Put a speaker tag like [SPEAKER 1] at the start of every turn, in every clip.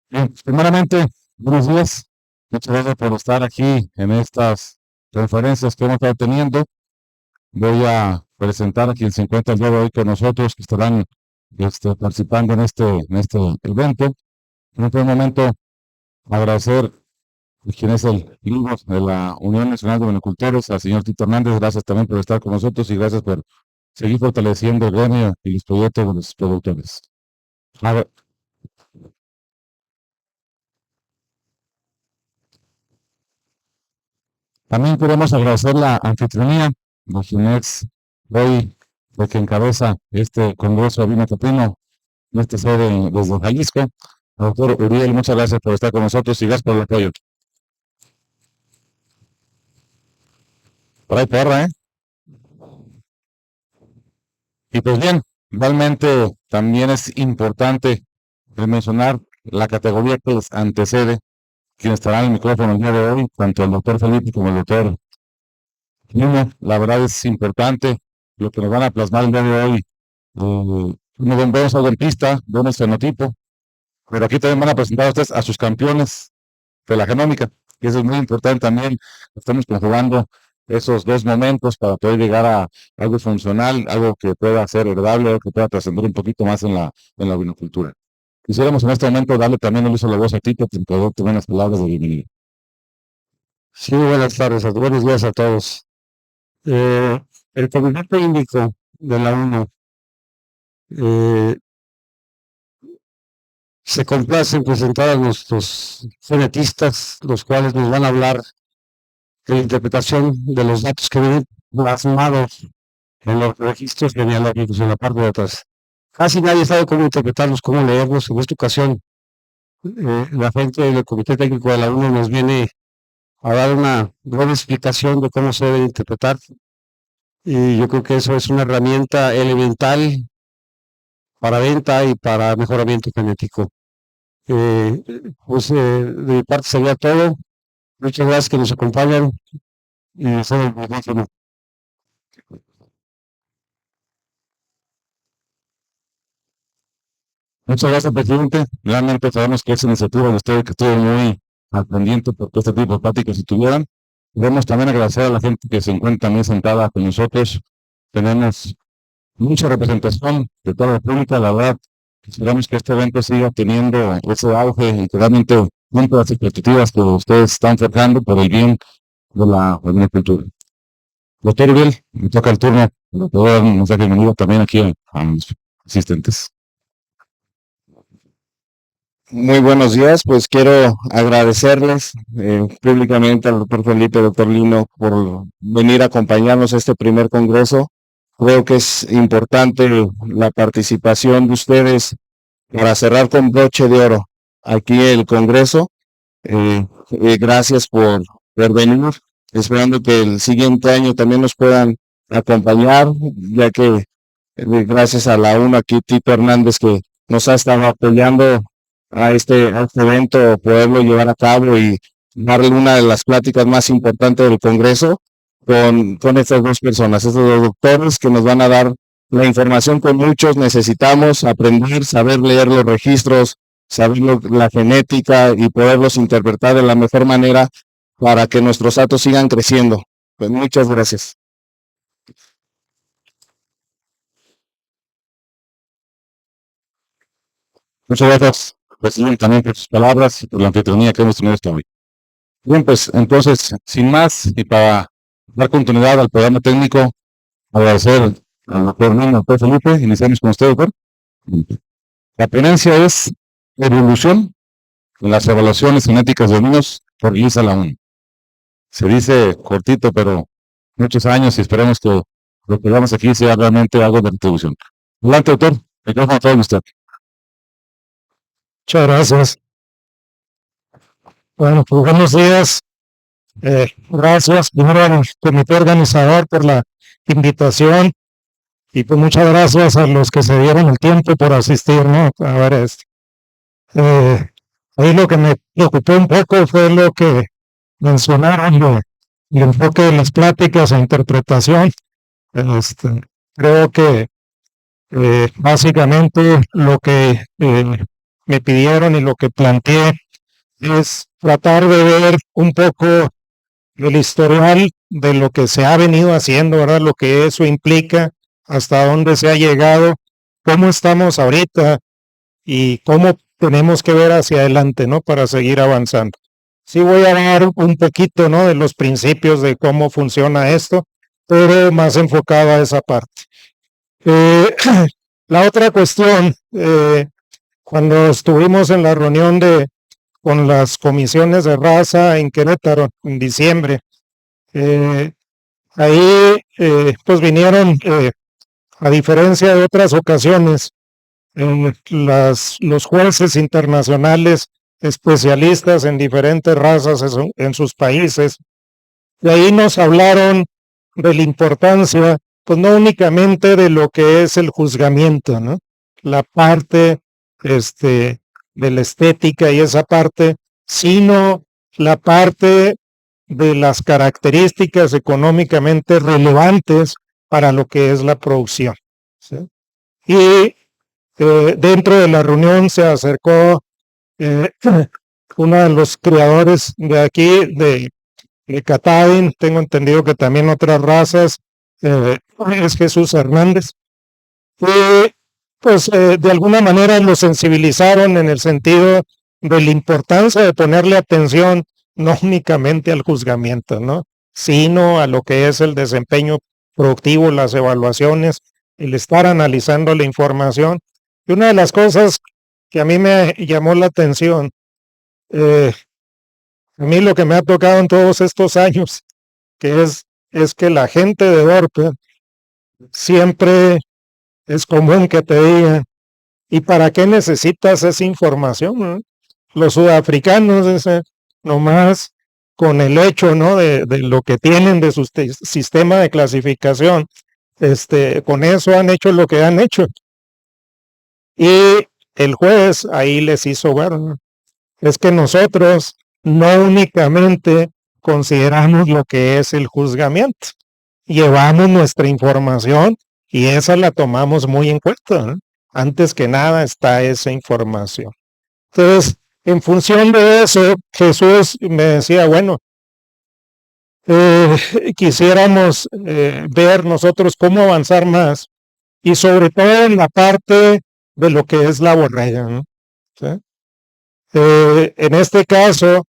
[SPEAKER 1] Bien, primeramente, buenos días. Muchas gracias por estar aquí en estas conferencias que hemos estado teniendo. Voy a presentar a quien se encuentra el día de hoy con nosotros, que estarán participando en este evento. En este momento, agradecer a quien es el líder de la Unión Nacional de Vinicultores, al señor Tito Hernández. Gracias también por estar con nosotros y gracias por seguir fortaleciendo el gremio y los proyectos de los productores. También queremos agradecer la anfitrionía de quien es hoy el que encabeza este Congreso de Vino Caprino, en esta sede desde Jalisco. Doctor Uriel, muchas gracias por estar con nosotros y gracias por el apoyo. Por ahí porra, ¿eh? Y pues bien, realmente también es importante mencionar la categoría que les antecede, quien estará en el micrófono el día de hoy, tanto el doctor Felipe como el doctor Nino. La verdad es importante lo que nos van a plasmar el día de hoy. No vemos algo en pista, vemos fenotipo, pero aquí también van a presentar a ustedes a sus campeones de la genómica, y eso es muy importante también. Estamos conjugando esos dos momentos para poder llegar a algo funcional, algo que pueda ser heredable, algo que pueda trascender un poquito más en la vinocultura. Quisiéramos en este momento darle también el uso de la voz a Tito, que por favor las palabras de bienvenida.
[SPEAKER 2] Sí, buenas tardes, buenos días a todos. El Comité Técnico de la UNO se complace en presentar a nuestros genetistas, los cuales nos van a hablar de la interpretación de los datos que vienen plasmados en los registros genealógicos en la parte de atrás. Casi nadie sabe cómo interpretarlos, cómo leerlos. En esta ocasión, la gente del Comité Técnico de la UNO nos viene a dar una breve explicación de cómo se debe interpretar. Y yo creo que eso es una herramienta elemental para venta y para mejoramiento genético. De mi parte sería todo. Muchas gracias que nos acompañan y soy el micrófono.
[SPEAKER 1] Muchas gracias, presidente. Realmente sabemos que esa iniciativa de usted que estuvo muy al pendiente por que este tipo de pláticas se tuvieran. Queremos también agradecer a la gente que se encuentra también sentada con nosotros. Tenemos mucha representación de toda la República, la verdad. Esperamos que este evento siga teniendo ese auge y que realmente cumpla las expectativas que ustedes están forjando por el bien de la agricultura. Doctor Uriel, me toca el turno. Doctor, nos da bienvenido también aquí a los asistentes.
[SPEAKER 3] Muy buenos días, pues quiero agradecerles públicamente al doctor Felipe, doctor Lino, por venir a acompañarnos a este primer congreso. Creo que es importante la participación de ustedes para cerrar con broche de oro aquí el congreso. Gracias por venir, esperando que el siguiente año también nos puedan acompañar, ya que gracias a la UNO aquí Tito Hernández que nos ha estado apoyando a este evento, poderlo llevar a cabo y darle una de las pláticas más importantes del Congreso con estas dos personas, estos dos doctores que nos van a dar la información que muchos necesitamos aprender, saber leer los registros, saber la genética y poderlos interpretar de la mejor manera para que nuestros datos sigan creciendo. Pues muchas gracias.
[SPEAKER 1] Muchas gracias, presidente, también por sus palabras y por la anfitrionía que hemos tenido esta hoy. Bien, pues entonces, sin más, y para dar continuidad al programa técnico, agradecer al doctor Nino, al doctor Felipe. Iniciamos con usted, doctor. La ponencia es Evolución en las evaluaciones genéticas de niños por Lisa Laun. Se dice cortito, pero muchos años y esperemos que lo que veamos aquí sea realmente algo de retribución. Adelante, doctor. Micrófono todo usted.
[SPEAKER 2] Muchas gracias. Bueno, pues buenos días. Gracias primero al comité organizador por la invitación y pues muchas gracias a los que se dieron el tiempo por asistir, ¿no? A ver, ahí lo que me preocupó un poco fue lo que mencionaron, el enfoque de las pláticas e interpretación. Creo que básicamente lo que
[SPEAKER 4] me pidieron y lo que planteé es tratar de ver un poco el historial de lo que se ha venido haciendo, ¿verdad? Lo que eso implica, hasta dónde se ha llegado, cómo estamos ahorita y cómo tenemos que ver hacia adelante, ¿no? Para seguir avanzando. Sí voy a dar un poquito, ¿no? De los principios de cómo funciona esto, pero más enfocado a esa parte. La otra cuestión, cuando estuvimos en la reunión con las comisiones de raza en Querétaro en diciembre, ahí pues vinieron, a diferencia de otras ocasiones, los jueces internacionales especialistas en diferentes razas en sus países, y ahí nos hablaron de la importancia, pues no únicamente de lo que es el juzgamiento, ¿no? La parte de la estética y esa parte, sino la parte de las características económicamente relevantes para lo que es la producción, ¿sí? Y dentro de la reunión se acercó uno de los criadores de aquí, de Katahdin, tengo entendido que también otras razas, es Jesús Hernández. Y pues de alguna manera lo sensibilizaron en el sentido de la importancia de ponerle atención no únicamente al juzgamiento, ¿no? Sino a lo que es el desempeño productivo, las evaluaciones, el estar analizando la información. Y una de las cosas que a mí me llamó la atención, a mí lo que me ha tocado en todos estos años, que es que la gente de Dorpe siempre es común que te digan, ¿y para qué necesitas esa información, no? Los sudafricanos, nomás con el hecho, ¿no? de lo que tienen de su sistema de clasificación, con eso han hecho lo que han hecho. Y el juez ahí les hizo ver, ¿no? Es que nosotros no únicamente consideramos lo que es el juzgamiento, llevamos nuestra información y esa la tomamos muy en cuenta, ¿no? Antes que nada está esa información. Entonces, en función de eso, Jesús me decía, bueno, quisiéramos ver nosotros cómo avanzar más y sobre todo en la parte de lo que es la borrega, ¿no? ¿Sí? En este caso,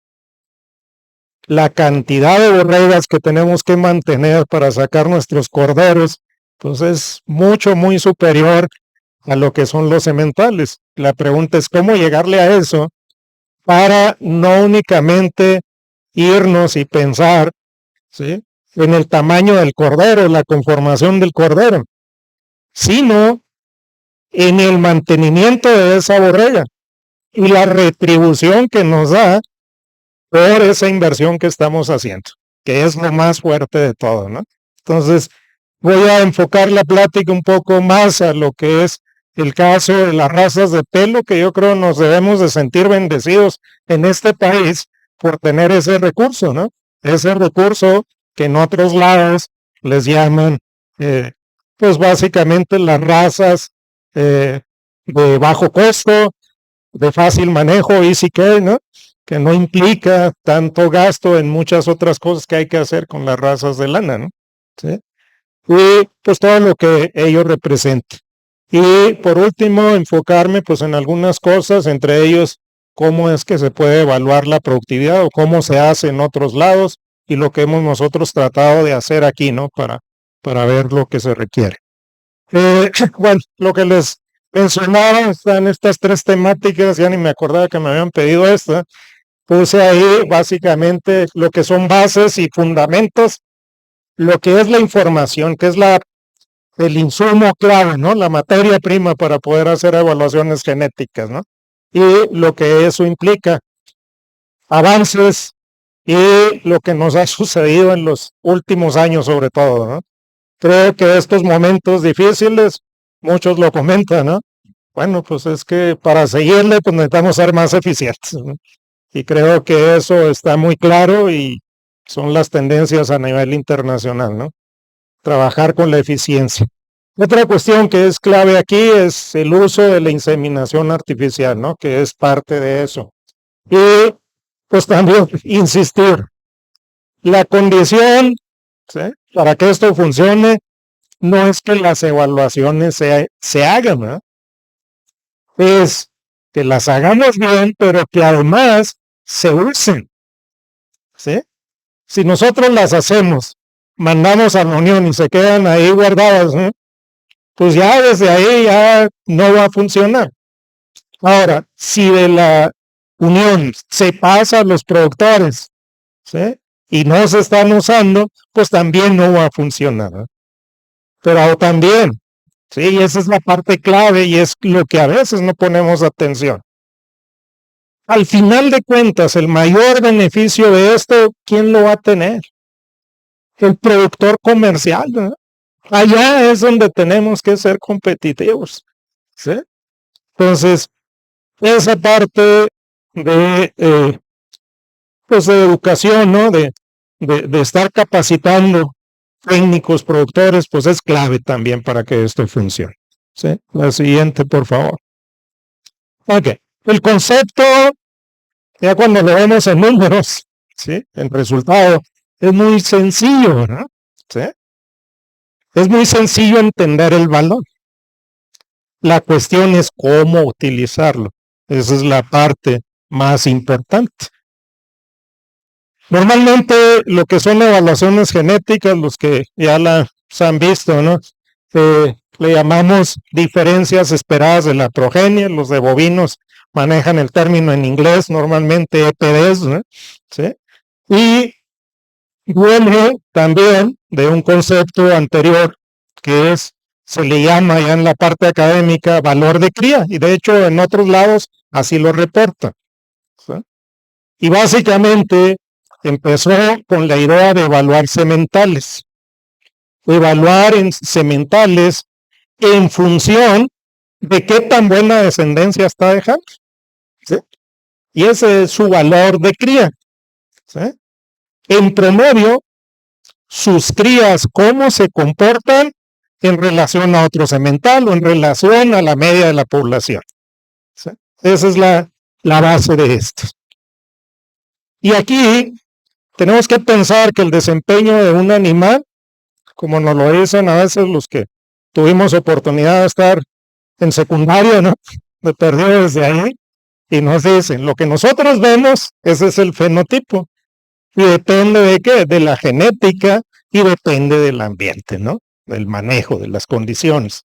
[SPEAKER 4] la cantidad de borregas que tenemos que mantener para sacar nuestros corderos, pues es muy superior a lo que son los sementales. La pregunta es cómo llegarle a eso para no únicamente irnos y pensar, ¿sí?, en el tamaño del cordero, la conformación del cordero, sino en el mantenimiento de esa borrega y la retribución que nos da por esa inversión que estamos haciendo, que es lo más fuerte de todo, ¿no? Entonces, voy a enfocar la plática un poco más a lo que es el caso de las razas de pelo, que yo creo nos debemos de sentir bendecidos en este país por tener ese recurso, ¿no? Ese recurso que en otros lados les llaman, pues básicamente las razas de bajo costo, de fácil manejo, easy care, ¿no? Que no implica tanto gasto en muchas otras cosas que hay que hacer con las razas de lana, ¿no? ¿Sí? Y pues todo lo que ello representa. Y por último, enfocarme pues en algunas cosas, entre ellos cómo es que se puede evaluar la productividad o cómo se hace en otros lados y lo que hemos nosotros tratado de hacer aquí, ¿no? Para ver lo que se requiere. Bueno, lo que les mencionaba están estas tres temáticas, ya ni me acordaba que me habían pedido esta. Puse ahí básicamente lo que son bases y fundamentos, lo que es la información, que es el insumo clave, ¿no? La materia prima para poder hacer evaluaciones genéticas, ¿no? Y lo que eso implica, avances y lo que nos ha sucedido en los últimos años sobre todo, ¿no? Creo que estos momentos difíciles, muchos lo comentan, ¿no? Bueno, pues es que para seguirle, pues necesitamos ser más eficientes, ¿no? Y creo que eso está muy claro y son las tendencias a nivel internacional, ¿no? Trabajar con la eficiencia. Otra cuestión que es clave aquí es el uso de la inseminación artificial, ¿no? Que es parte de eso. Y pues también insistir, la condición, ¿sí?, para que esto funcione no es que las evaluaciones se hagan, ¿no? Es que las hagamos bien, pero que además se usen, ¿sí? Si nosotros las hacemos, mandamos a la Unión y se quedan ahí guardadas, ¿no?, pues ya desde ahí ya no va a funcionar. Ahora, si de la Unión se pasa a los productores, ¿sí?, y no se están usando, pues también no va a funcionar, ¿no? Pero también, sí, esa es la parte clave y es lo que a veces no ponemos atención. Al final de cuentas, el mayor beneficio de esto, ¿quién lo va a tener? El productor comercial, ¿no? Allá es donde tenemos que ser competitivos, ¿sí? Entonces, esa parte de, pues de educación, ¿no? De estar capacitando técnicos, productores, pues es clave también para que esto funcione, ¿sí? La siguiente, por favor. Ok, el concepto, ya cuando lo vemos en números, ¿sí?, el resultado es muy sencillo, ¿no? ¿Sí? Es muy sencillo entender el valor. La cuestión es cómo utilizarlo. Esa es la parte más importante. Normalmente lo que son evaluaciones genéticas, los que ya las han visto, ¿no?, le llamamos diferencias esperadas de la progenie. Los de bovinos manejan el término en inglés, normalmente EPDs, ¿no? ¿Sí? Y viene también de un concepto anterior que se le llama ya en la parte académica valor de cría, y de hecho en otros lados así lo reportan, ¿sí? Y básicamente empezó con la idea de evaluar sementales. Evaluar en sementales en función de qué tan buena descendencia está dejando, ¿sí? Y ese es su valor de cría, ¿sí? En promedio, sus crías, cómo se comportan en relación a otro semental o en relación a la media de la población, ¿sí? Esa es la base de esto. Y aquí tenemos que pensar que el desempeño de un animal, como nos lo dicen a veces los que tuvimos oportunidad de estar en secundaria, ¿no?, de perdido desde ahí, y nos dicen, lo que nosotros vemos, ese es el fenotipo, y depende de qué, de la genética, y depende del ambiente, ¿no?, del manejo, de las condiciones,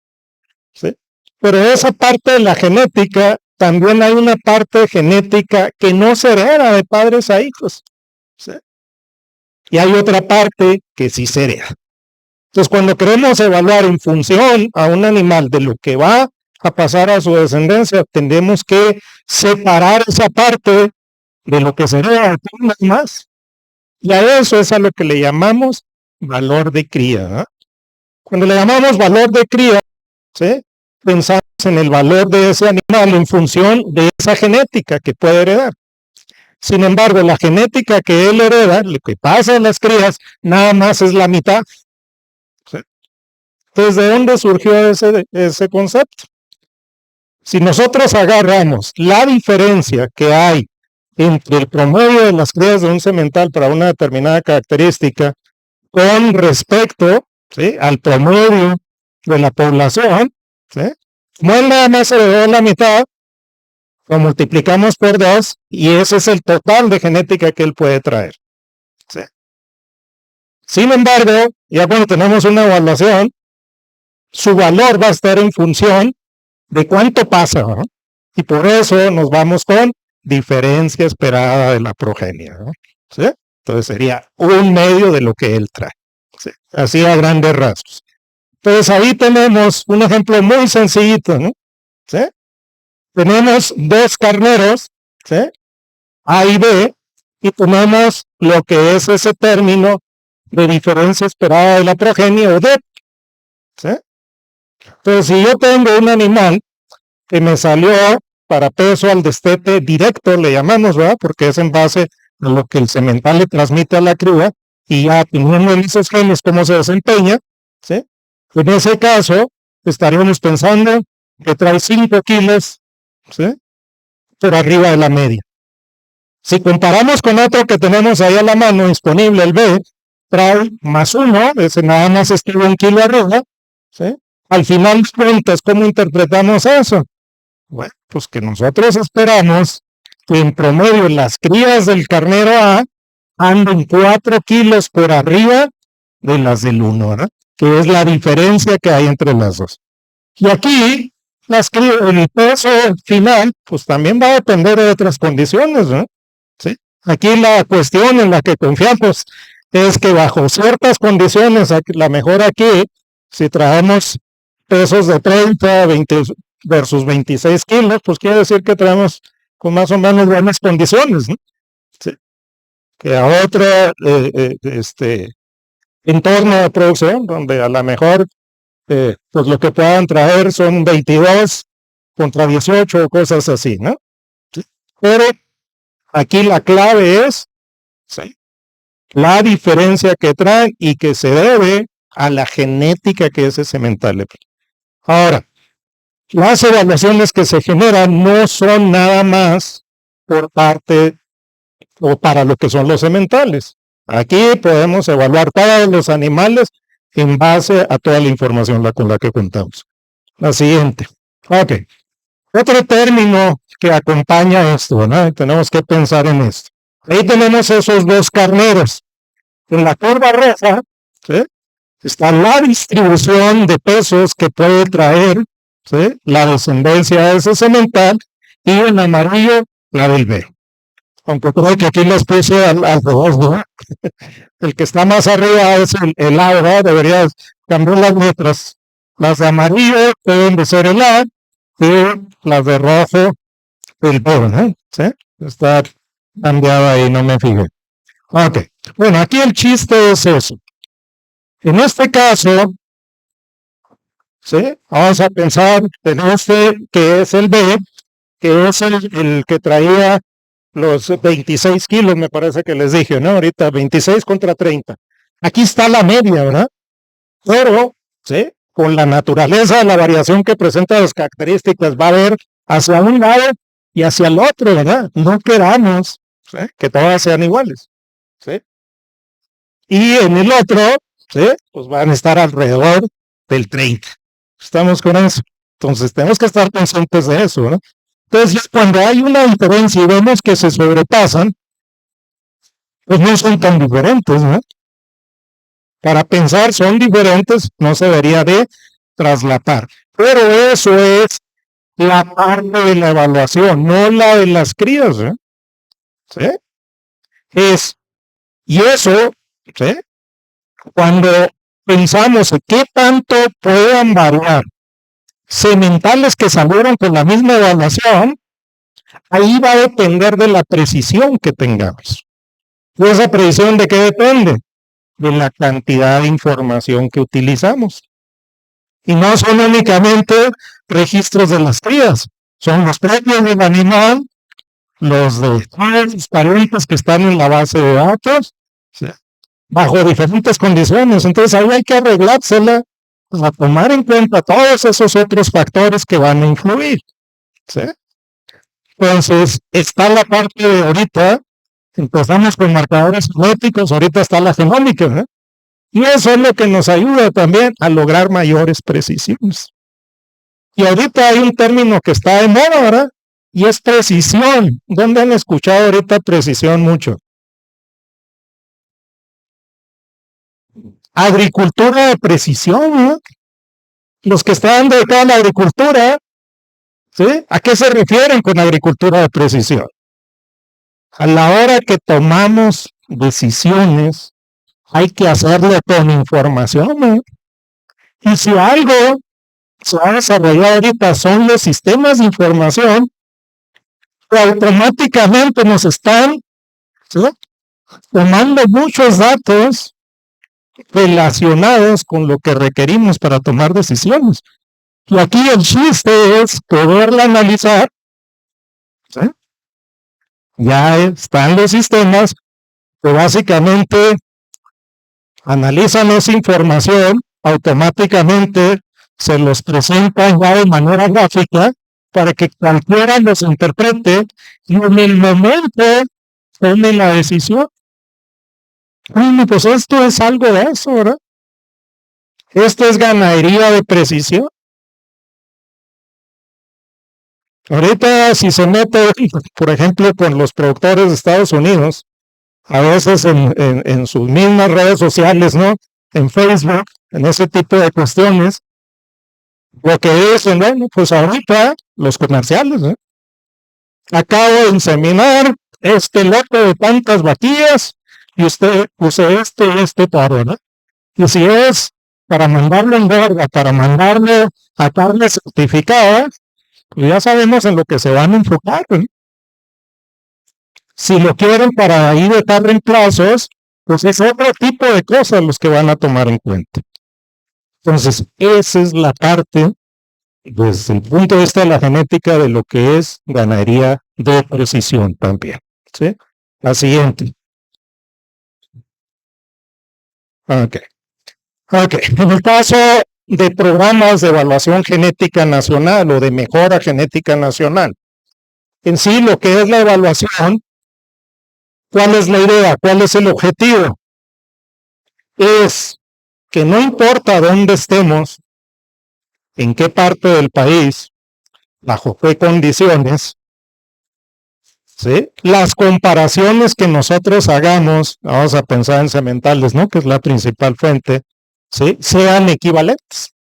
[SPEAKER 4] ¿sí? Pero esa parte de la genética, también hay una parte genética que no se hereda de padres a hijos, ¿sí? Y hay otra parte que sí se hereda. Entonces, cuando queremos evaluar en función a un animal de lo que va a pasar a su descendencia, tenemos que separar esa parte de lo que se hereda de todo lo demás. Y a eso es a lo que le llamamos valor de cría, ¿no? Cuando le llamamos valor de cría, ¿sí?, pensamos en el valor de ese animal en función de esa genética que puede heredar. Sin embargo, la genética que él hereda, lo que pasa en las crías, nada más es la mitad, ¿sí? Entonces, ¿de dónde surgió ese concepto? Si nosotros agarramos la diferencia que hay entre el promedio de las crías de un semental para una determinada característica con respecto, ¿sí?, al promedio de la población, ¿sí?, como él nada más heredó la mitad, lo multiplicamos por 2 y ese es el total de genética que él puede traer, ¿sí? Sin embargo, ya cuando tenemos una evaluación, su valor va a estar en función de cuánto pasa, ¿no? Y por eso nos vamos con diferencia esperada de la progenie, ¿no? ¿Sí? Entonces sería un medio de lo que él trae, ¿sí?, así a grandes rasgos. Entonces ahí tenemos un ejemplo muy sencillito, ¿no? ¿Sí? Tenemos dos carneros, ¿sí?, A y B, y tenemos lo que es ese término de diferencia esperada de la progenie o DEP, ¿sí? Entonces, si yo tengo un animal que me salió para peso al destete directo, le llamamos, ¿verdad?, porque es en base a lo que el semental le transmite a la cría, y ya teniendo en esos genes cómo se desempeña, ¿sí?, en ese caso, estaríamos pensando que trae 5 kilos, ¿sí?, por arriba de la media. Si comparamos con otro que tenemos ahí a la mano disponible, el B, trae más 1, ese nada más estuvo 1 kilo arriba, ¿sí? Al final de cuentas, ¿cómo interpretamos eso? Bueno, pues que nosotros esperamos que en promedio las crías del carnero A anden 4 kilos por arriba de las del 1, ¿verdad? Que es la diferencia que hay entre las dos. Y aquí, el peso final, pues también va a depender de otras condiciones, ¿no? ¿Sí? Aquí la cuestión en la que confiamos es que bajo ciertas condiciones, la mejor aquí, si traemos pesos de 30, 20 versus 26 kilos, pues quiere decir que traemos con más o menos buenas condiciones, ¿no? ¿Sí? Que a otro entorno de producción, donde a lo mejor pues lo que puedan traer son 22 contra 18 o cosas así, ¿no? ¿Sí? Pero aquí la clave es, ¿sí?, la diferencia que traen y que se debe a la genética que es ese semental. Ahora, las evaluaciones que se generan no son nada más por parte o para lo que son los sementales. Aquí podemos evaluar todos los animales en base a toda la información con la que contamos. La siguiente. Ok. Otro término que acompaña esto, ¿no? Tenemos que pensar en esto. Ahí tenemos esos dos carneros. En la curva roja, ¿sí?, está la distribución de pesos que puede traer, ¿sí?, la descendencia de ese semental, y en amarillo la del B. Aunque creo que aquí les puse al revés, ¿no? El que está más arriba es el A, ¿verdad? Debería cambiar las letras. Las de amarillo deben de ser el A y las de rojo el B, ¿no? ¿Sí? Está cambiado ahí, no me fijé. Ok. Bueno, aquí el chiste es eso. En este caso, ¿sí?, vamos a pensar en este que es el B, que es el que traía los 26 kilos, me parece que les dije, ¿no? Ahorita 26 contra 30. Aquí está la media, ¿verdad? Pero, ¿sí?, con la naturaleza de la variación que presenta las características, va a haber hacia un lado y hacia el otro, ¿verdad? No queramos, ¿sí?, que todas sean iguales, ¿sí? Y en el otro, ¿sí?, pues van a estar alrededor del 30. Estamos con eso. Entonces tenemos que estar conscientes de eso, ¿no? Entonces, cuando hay una diferencia y vemos que se sobrepasan, pues no son tan diferentes, ¿no? Para pensar son diferentes, no se debería de traslapar. Pero eso es la parte de la evaluación, no la de las crías, ¿eh? ¿Sí? Y eso, ¿sí?, cuando pensamos en qué tanto puedan variar sementales que salieron con la misma evaluación, ahí va a depender de la precisión que tengamos. ¿Y esa precisión de qué depende? De la cantidad de información que utilizamos. Y no son únicamente registros de las crías, son los propios del animal, los de todos los parientes que están en la base de datos, ¿sí?, bajo diferentes condiciones. Entonces ahí hay que arreglársela a tomar en cuenta todos esos otros factores que van a influir, ¿sí? Entonces está la parte de ahorita, empezamos con marcadores genéticos, ahorita está la genómica, ¿eh? Y eso es lo que nos ayuda también a lograr mayores precisiones. Y ahorita hay un término que está de moda, ¿verdad? Y es precisión. ¿Dónde han escuchado ahorita precisión mucho? Agricultura de precisión, ¿no? Los que están dedicados a la agricultura, ¿sí?, ¿a qué se refieren con agricultura de precisión? A la hora que tomamos decisiones, hay que hacerlo con información, ¿no? Y si algo se ha desarrollado ahorita son los sistemas de información, que automáticamente nos están, ¿sí?, tomando muchos datos relacionados con lo que requerimos para tomar decisiones. Y aquí el chiste es poderla analizar, ¿sí? Ya están los sistemas que básicamente analizan esa información automáticamente, se los presenta ya de manera gráfica para que cualquiera los interprete y en el momento tome la decisión. Bueno, pues esto es algo de eso, ¿verdad? Esto es ganadería de precisión. Ahorita si se mete, por ejemplo, con los productores de Estados Unidos, a veces en sus mismas redes sociales, ¿no? En Facebook, en ese tipo de cuestiones, lo que dicen, bueno, pues ahorita los comerciales, ¿no? Acabo de inseminar este lote de tantas vaquillas y usted use este toro, ¿no? Y si es para mandarlo en verga, para mandarlo a carne certificada, pues ya sabemos en lo que se van a enfocar, ¿no? Si lo quieren para ahí dejar reemplazos, pues es otro tipo de cosas los que van a tomar en cuenta. Entonces, esa es la parte, desde el punto de vista de la genética, de lo que es ganadería de precisión también. ¿Sí? La siguiente. Ok. En el caso de programas de evaluación genética nacional o de mejora genética nacional, en sí lo que es la evaluación, ¿cuál es la idea? ¿Cuál es el objetivo? Es que no importa dónde estemos, en qué parte del país, bajo qué condiciones, ¿sí? Las comparaciones que nosotros hagamos, vamos a pensar en sementales, ¿no? Que es la principal fuente, ¿sí? Sean equivalentes,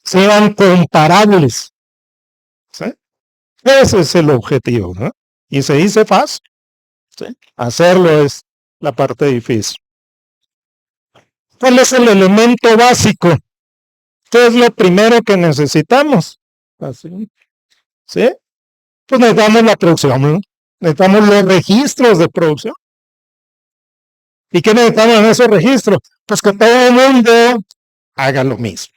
[SPEAKER 4] sean comparables, ¿sí? Ese es el objetivo, ¿no? Y se dice fácil, ¿sí? Hacerlo es la parte difícil. ¿Cuál es el elemento básico? ¿Qué es lo primero que necesitamos? Así, ¿sí? Pues necesitamos la producción, ¿no? Necesitamos los registros de producción. ¿Y qué necesitamos en esos registros? Pues que todo el mundo haga lo mismo,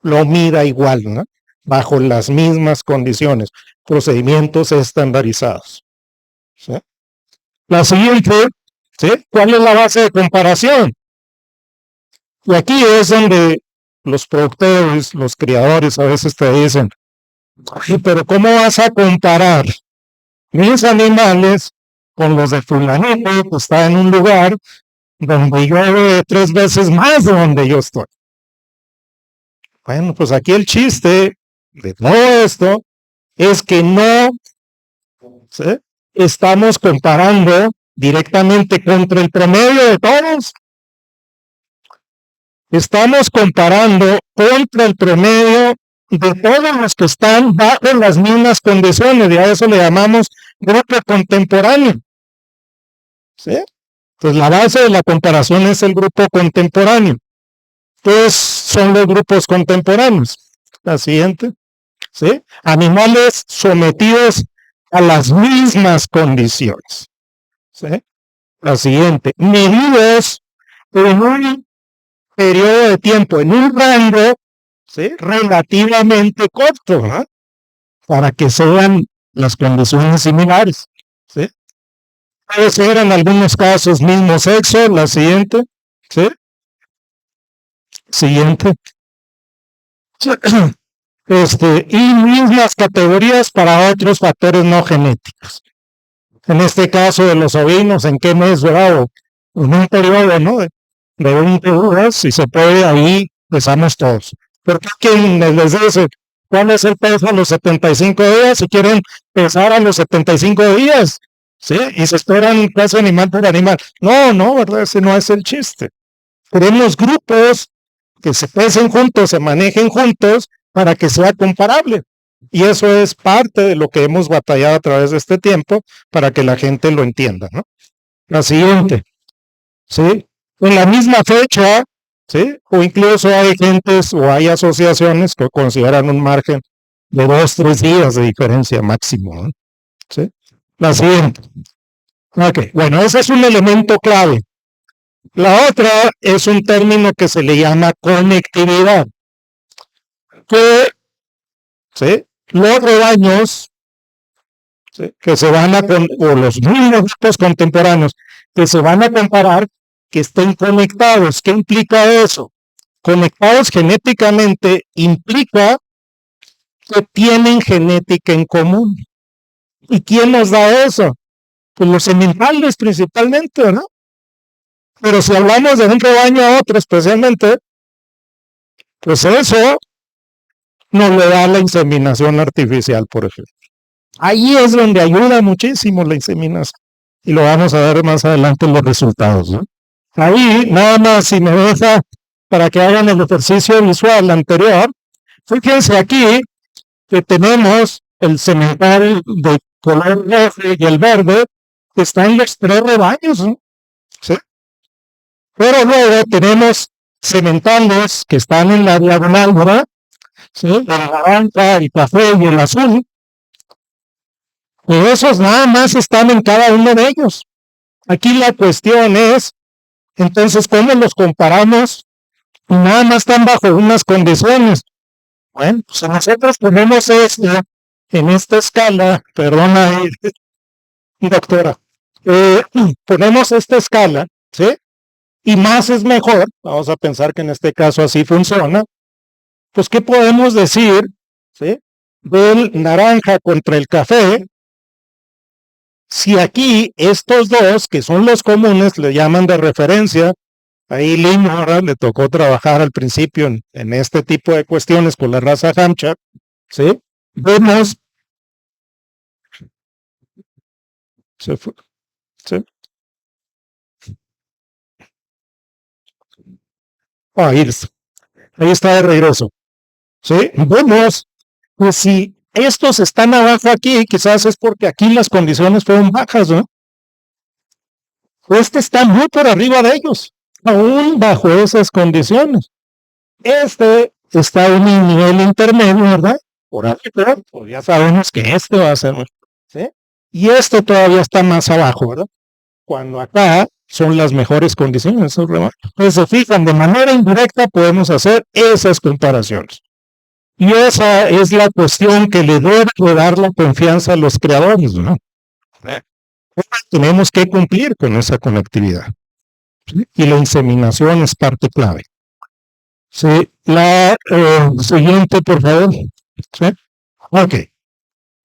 [SPEAKER 4] lo mida igual, ¿no? Bajo las mismas condiciones, procedimientos estandarizados. ¿Sí? La siguiente, ¿sí? ¿Cuál es la base de comparación? Y aquí es donde los productores, los criadores a veces te dicen, pero ¿cómo vas a comparar mis animales con los de fulanito que está en un lugar donde llueve 3 veces más de donde yo estoy? Bueno, pues aquí el chiste de todo esto es que no, ¿sí? Estamos comparando directamente contra el promedio de todos. Estamos comparando contra el promedio de todos los que están bajo las mismas condiciones, y a eso le llamamos grupo contemporáneo. ¿Sí? Entonces la base de la comparación es el grupo contemporáneo. Pues son los grupos contemporáneos. La siguiente. ¿Sí? Animales sometidos a las mismas condiciones. ¿Sí? La siguiente. Medidos en un periodo de tiempo, en un rango, ¿sí? Relativamente corto, ¿no? Para que sean las condiciones similares. ¿Sí? Puede ser en algunos casos mismo sexo. La siguiente. ¿Sí? Siguiente. Y mismas categorías para otros factores no genéticos. En este caso de los ovinos, ¿en qué mes, verdad? En un periodo, ¿no? De 20 días, si se puede, ahí pesamos todos. Porque quien les dice, ¿cuál es el peso a los 75 días? Si quieren pesar a los 75 días, ¿sí? Y se esperan peso animal por animal. No, ¿verdad? Ese no es el chiste. Queremos grupos que se pesen juntos, se manejen juntos, para que sea comparable. Y eso es parte de lo que hemos batallado a través de este tiempo para que la gente lo entienda, ¿no? La siguiente, ¿sí? En la misma fecha, ¿sí? O incluso hay gentes o hay asociaciones que consideran un margen de 2-3 días de diferencia máximo, ¿no? ¿Sí? La siguiente. Ok, bueno, ese es un elemento clave. La otra es un término que se le llama conectividad. Que, ¿sí? Los rebaños, ¿sí? Que se van a, o los mismos grupos contemporáneos, que se van a comparar, que estén conectados. ¿Qué implica eso? conectados genéticamente implica que tienen genética en común. ¿Y quién nos da eso? Pues los sementales principalmente, ¿no? Pero si hablamos de un rebaño a otro especialmente, pues eso nos le da la inseminación artificial, por ejemplo. Ahí es donde ayuda muchísimo la inseminación. Y lo vamos a ver más adelante en los resultados, ¿no? Ahí, nada más, si me deja para que hagan el ejercicio visual anterior, fíjense aquí que tenemos el semental de color rojo y el verde, que está en los tres rebaños, ¿no? ¿Sí? Pero luego tenemos sementales que están en la diagonal, ¿verdad? ¿Sí? El naranja, el café y el azul. Y esos nada más están en cada uno de ellos. Aquí la cuestión es, entonces, ¿cómo los comparamos? Nada más están bajo unas condiciones. Bueno, pues nosotros ponemos esto en esta escala, perdona, doctora, ponemos esta escala, ¿sí? Y más es mejor, vamos a pensar que en este caso así funciona, pues ¿qué podemos decir, ¿sí? Del naranja contra el café, si aquí estos dos, que son los comunes, le llaman de referencia, ahí Lynn ahora le tocó trabajar al principio en este tipo de cuestiones con la raza Hampshire, ¿sí? Vemos, se fue, ¿sí? Ahí está de regreso, ¿sí? Vemos, pues si estos están abajo aquí, quizás es porque aquí las condiciones fueron bajas, ¿no? Este está muy por arriba de ellos, aún bajo esas condiciones. Este está en un nivel intermedio, ¿verdad? Por ahí, pero pues ya sabemos que este va a ser, ¿sí? Y este todavía está más abajo, ¿verdad? Cuando acá son las mejores condiciones. Entonces, se fijan, de manera indirecta podemos hacer esas comparaciones. Y esa es la cuestión que le debe dar la confianza a los creadores, ¿no? Tenemos que cumplir con esa conectividad. ¿Sí? Y la inseminación es parte clave. Sí, la siguiente, por favor. ¿Sí? Ok.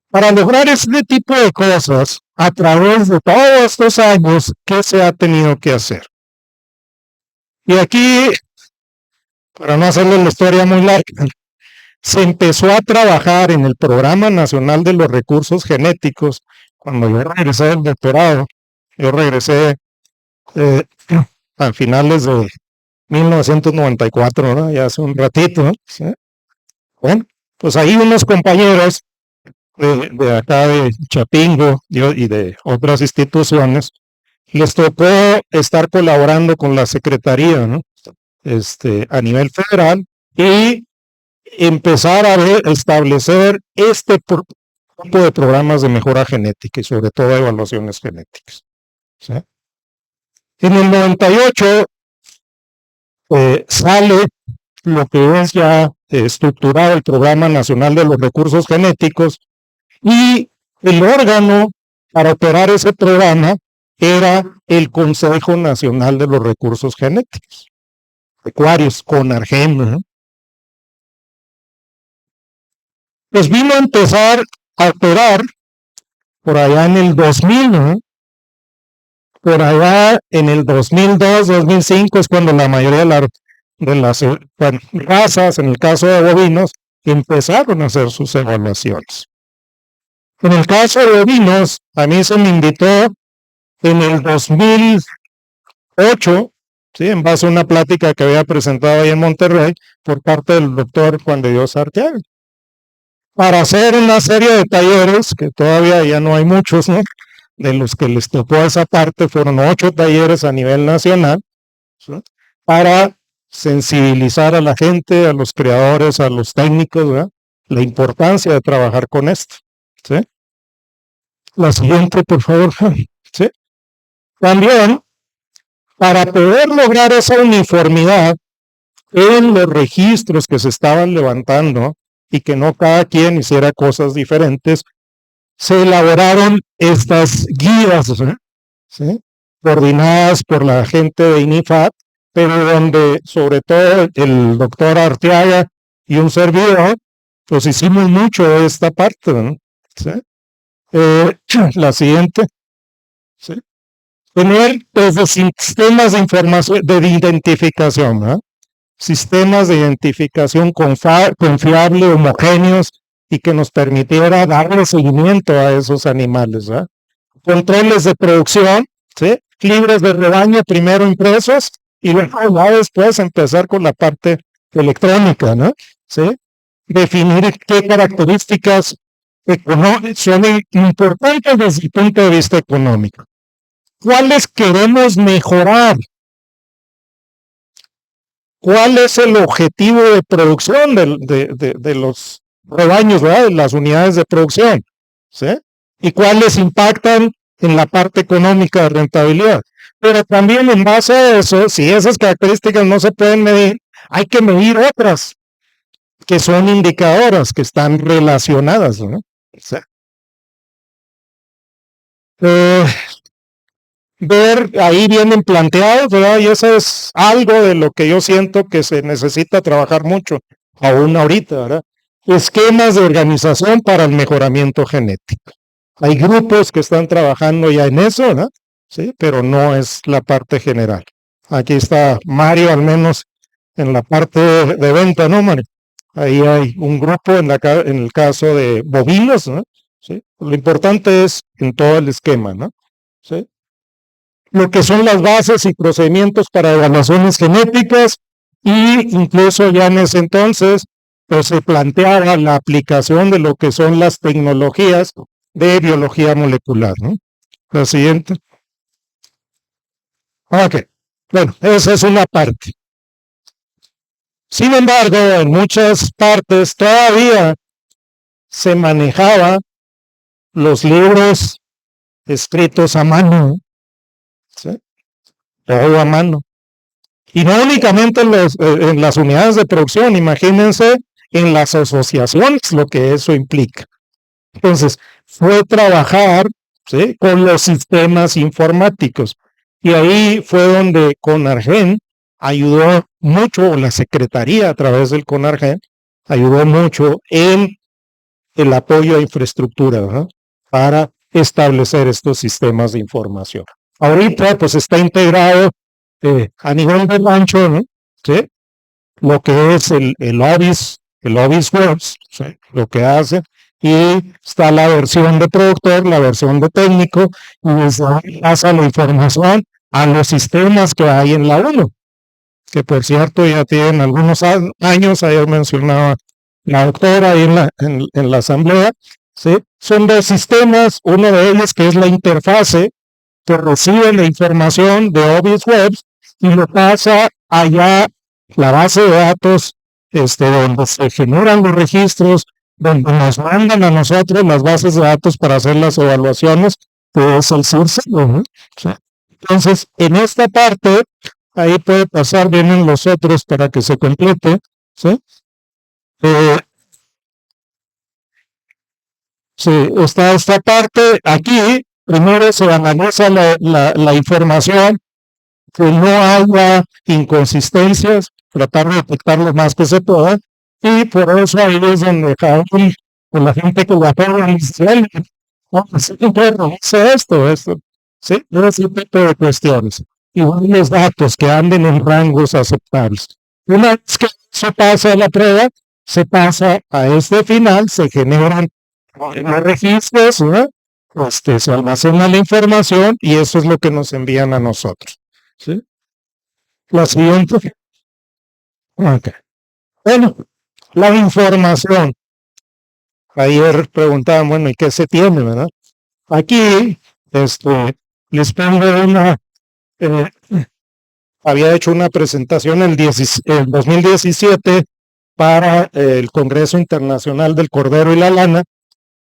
[SPEAKER 4] Para lograr este tipo de cosas, a través de todos estos años, ¿qué se ha tenido que hacer? Y aquí, para no hacerle la historia muy larga, se empezó a trabajar en el Programa Nacional de los Recursos Genéticos. Cuando yo regresé del doctorado, yo regresé a finales de 1994, ¿no? Ya hace un ratito, ¿no? ¿Sí? Bueno, pues ahí unos compañeros de acá de Chapingo y de otras instituciones, les tocó estar colaborando con la Secretaría, ¿no? A nivel federal y empezar a establecer este tipo de programas de mejora genética y sobre todo evaluaciones genéticas. ¿Sí? En el 98 sale lo que es ya estructurado el Programa Nacional de los Recursos Genéticos y el órgano para operar ese programa era el Consejo Nacional de los Recursos Genéticos, Pecuarios, CONARGEN, ¿no? Pues vino a empezar a operar por allá en el 2000, ¿no? Por allá en el 2002, 2005 es cuando la mayoría de las razas, en el caso de bovinos, empezaron a hacer sus evaluaciones. En el caso de bovinos, a mí se me invitó en el 2008, ¿sí? En base a una plática que había presentado ahí en Monterrey por parte del doctor Juan de Dios Arteaga, para hacer una serie de talleres, que todavía ya no hay muchos, ¿no? De los que les tocó esa parte, fueron 8 talleres a nivel nacional, ¿sí? Para sensibilizar a la gente, a los creadores, a los técnicos, ¿verdad? La importancia de trabajar con esto, ¿sí? La siguiente, por favor. ¿Sí? También, para poder lograr esa uniformidad en los registros que se estaban levantando y que no cada quien hiciera cosas diferentes, se elaboraron estas guías, ¿sí? Coordinadas por la gente de INIFAD pero donde sobre todo el doctor Arteaga y un servidor, pues hicimos mucho de esta parte, ¿no? ¿Sí? La siguiente. ¿Sí? Tener desde sistemas de información, de identificación, ¿no? Sistemas de identificación confiable, homogéneos y que nos permitiera darle seguimiento a esos animales, ¿no? Controles de producción, ¿sí? Libres de rebaño primero impresos y luego ya después empezar con la parte electrónica, ¿no? ¿Sí? Definir qué características son importantes desde el punto de vista económico. ¿Cuáles queremos mejorar? ¿Cuál es el objetivo de producción de los rebaños, ¿verdad? De las unidades de producción? ¿Sí? ¿Y cuáles impactan en la parte económica de rentabilidad? Pero también en base a eso, si esas características no se pueden medir, hay que medir otras que son indicadoras, que están relacionadas, ¿no? ¿Sí? Ver, ahí vienen planteados, ¿verdad? Y eso es algo de lo que yo siento que se necesita trabajar mucho, aún ahorita, ¿verdad? Esquemas de organización para el mejoramiento genético. Hay grupos que están trabajando ya en eso, ¿verdad? Sí, pero no es la parte general. Aquí está Mario, al menos en la parte de venta, ¿no, Mario? Ahí hay un grupo en el caso de bovinos, ¿no? ¿Sí? Lo importante es en todo el esquema, ¿no? ¿Sí? Lo que son las bases y procedimientos para evaluaciones genéticas, y incluso ya en ese entonces pues se planteaba la aplicación de lo que son las tecnologías de biología molecular, ¿no? La siguiente. Ok, bueno, esa es una parte. Sin embargo, en muchas partes todavía se manejaba los libros escritos a mano, ¿sí? Todo a mano. Y no únicamente en las unidades de producción, imagínense en las asociaciones lo que eso implica. Entonces, fue trabajar, ¿sí?, con los sistemas informáticos. Y ahí fue donde CONARGEN ayudó mucho, o la Secretaría a través del CONARGEN, ayudó mucho en el apoyo a infraestructura, ¿no?, para establecer estos sistemas de información. Ahorita, pues está integrado a nivel de rancho, ¿no?, ¿sí?, lo que es el OBIS Works, ¿sí?, lo que hace, y está la versión de productor, la versión de técnico, y pasa la información a los sistemas que hay en la 1, que por cierto ya tienen algunos años, ayer mencionaba la doctora ahí en la asamblea, ¿sí? Son dos sistemas, uno de ellos que es la interfase que recibe la información de Obis Webs y lo pasa allá, la base de datos, donde se generan los registros, donde nos mandan a nosotros las bases de datos para hacer las evaluaciones, que es el CIRSE, ¿no? ¿Sí? Entonces, en esta parte, ahí puede pasar, vienen los otros para que se complete, ¿sí? Sí, está esta parte, aquí primero se analiza la información, que no haya inconsistencias, tratar de detectar lo más que se pueda, y por eso ahí es donde con la gente que la pega dice, esto, ¿sí? Ese tipo de cuestiones. Y los datos que anden en rangos aceptables. Una vez que se pasa a la prueba, se pasa a este final, se generan los registros, ¿no? Se almacena la información y eso es lo que nos envían a nosotros. ¿Sí? La siguiente. Okay. Bueno, la información. Ayer preguntaban, bueno, ¿y qué se tiene, verdad? Aquí, les pongo había hecho una presentación en 2017 para el Congreso Internacional del Cordero y la Lana,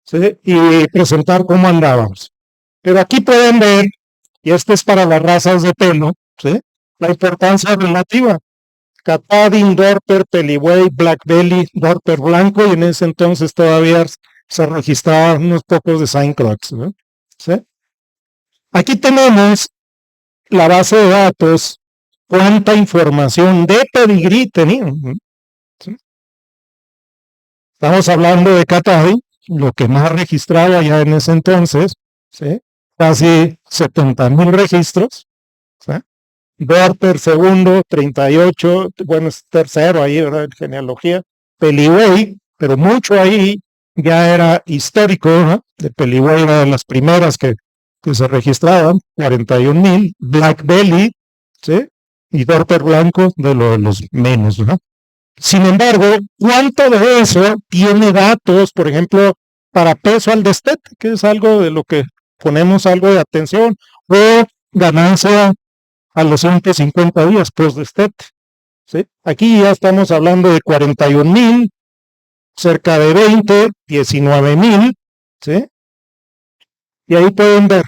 [SPEAKER 4] ¿sí?, y presentar cómo andábamos. Pero aquí pueden ver, y esto es para las razas de pelo, ¿sí?, la importancia relativa. Catadin, Dorper, Peliway, Black Belly, Dorper blanco, y en ese entonces todavía se registraban unos pocos de Saint Croix, ¿no? ¿Sí? Aquí tenemos la base de datos cuánta información de pedigrí tenían, ¿no? ¿Sí? Estamos hablando de Katahdin, lo que más registraba ya en ese entonces, ¿sí? Casi 70,000 registros, ¿sí? Dorper segundo, 38, bueno, es tercero ahí, ¿verdad? En genealogía. Peliway, pero mucho ahí ya era histórico, ¿no? De Peliway era de las primeras que se registraban, 41,000. Black Belly, ¿sí? Y Dorper blanco de los menos, ¿no? Sin embargo, ¿cuánto de eso tiene datos, por ejemplo, para peso al destete, que es algo de lo que ponemos algo de atención, o ganancia a los 150 días post-destete? ¿Sí? Aquí ya estamos hablando de 41,000, cerca de 20, 19,000, ¿sí? Y ahí pueden ver,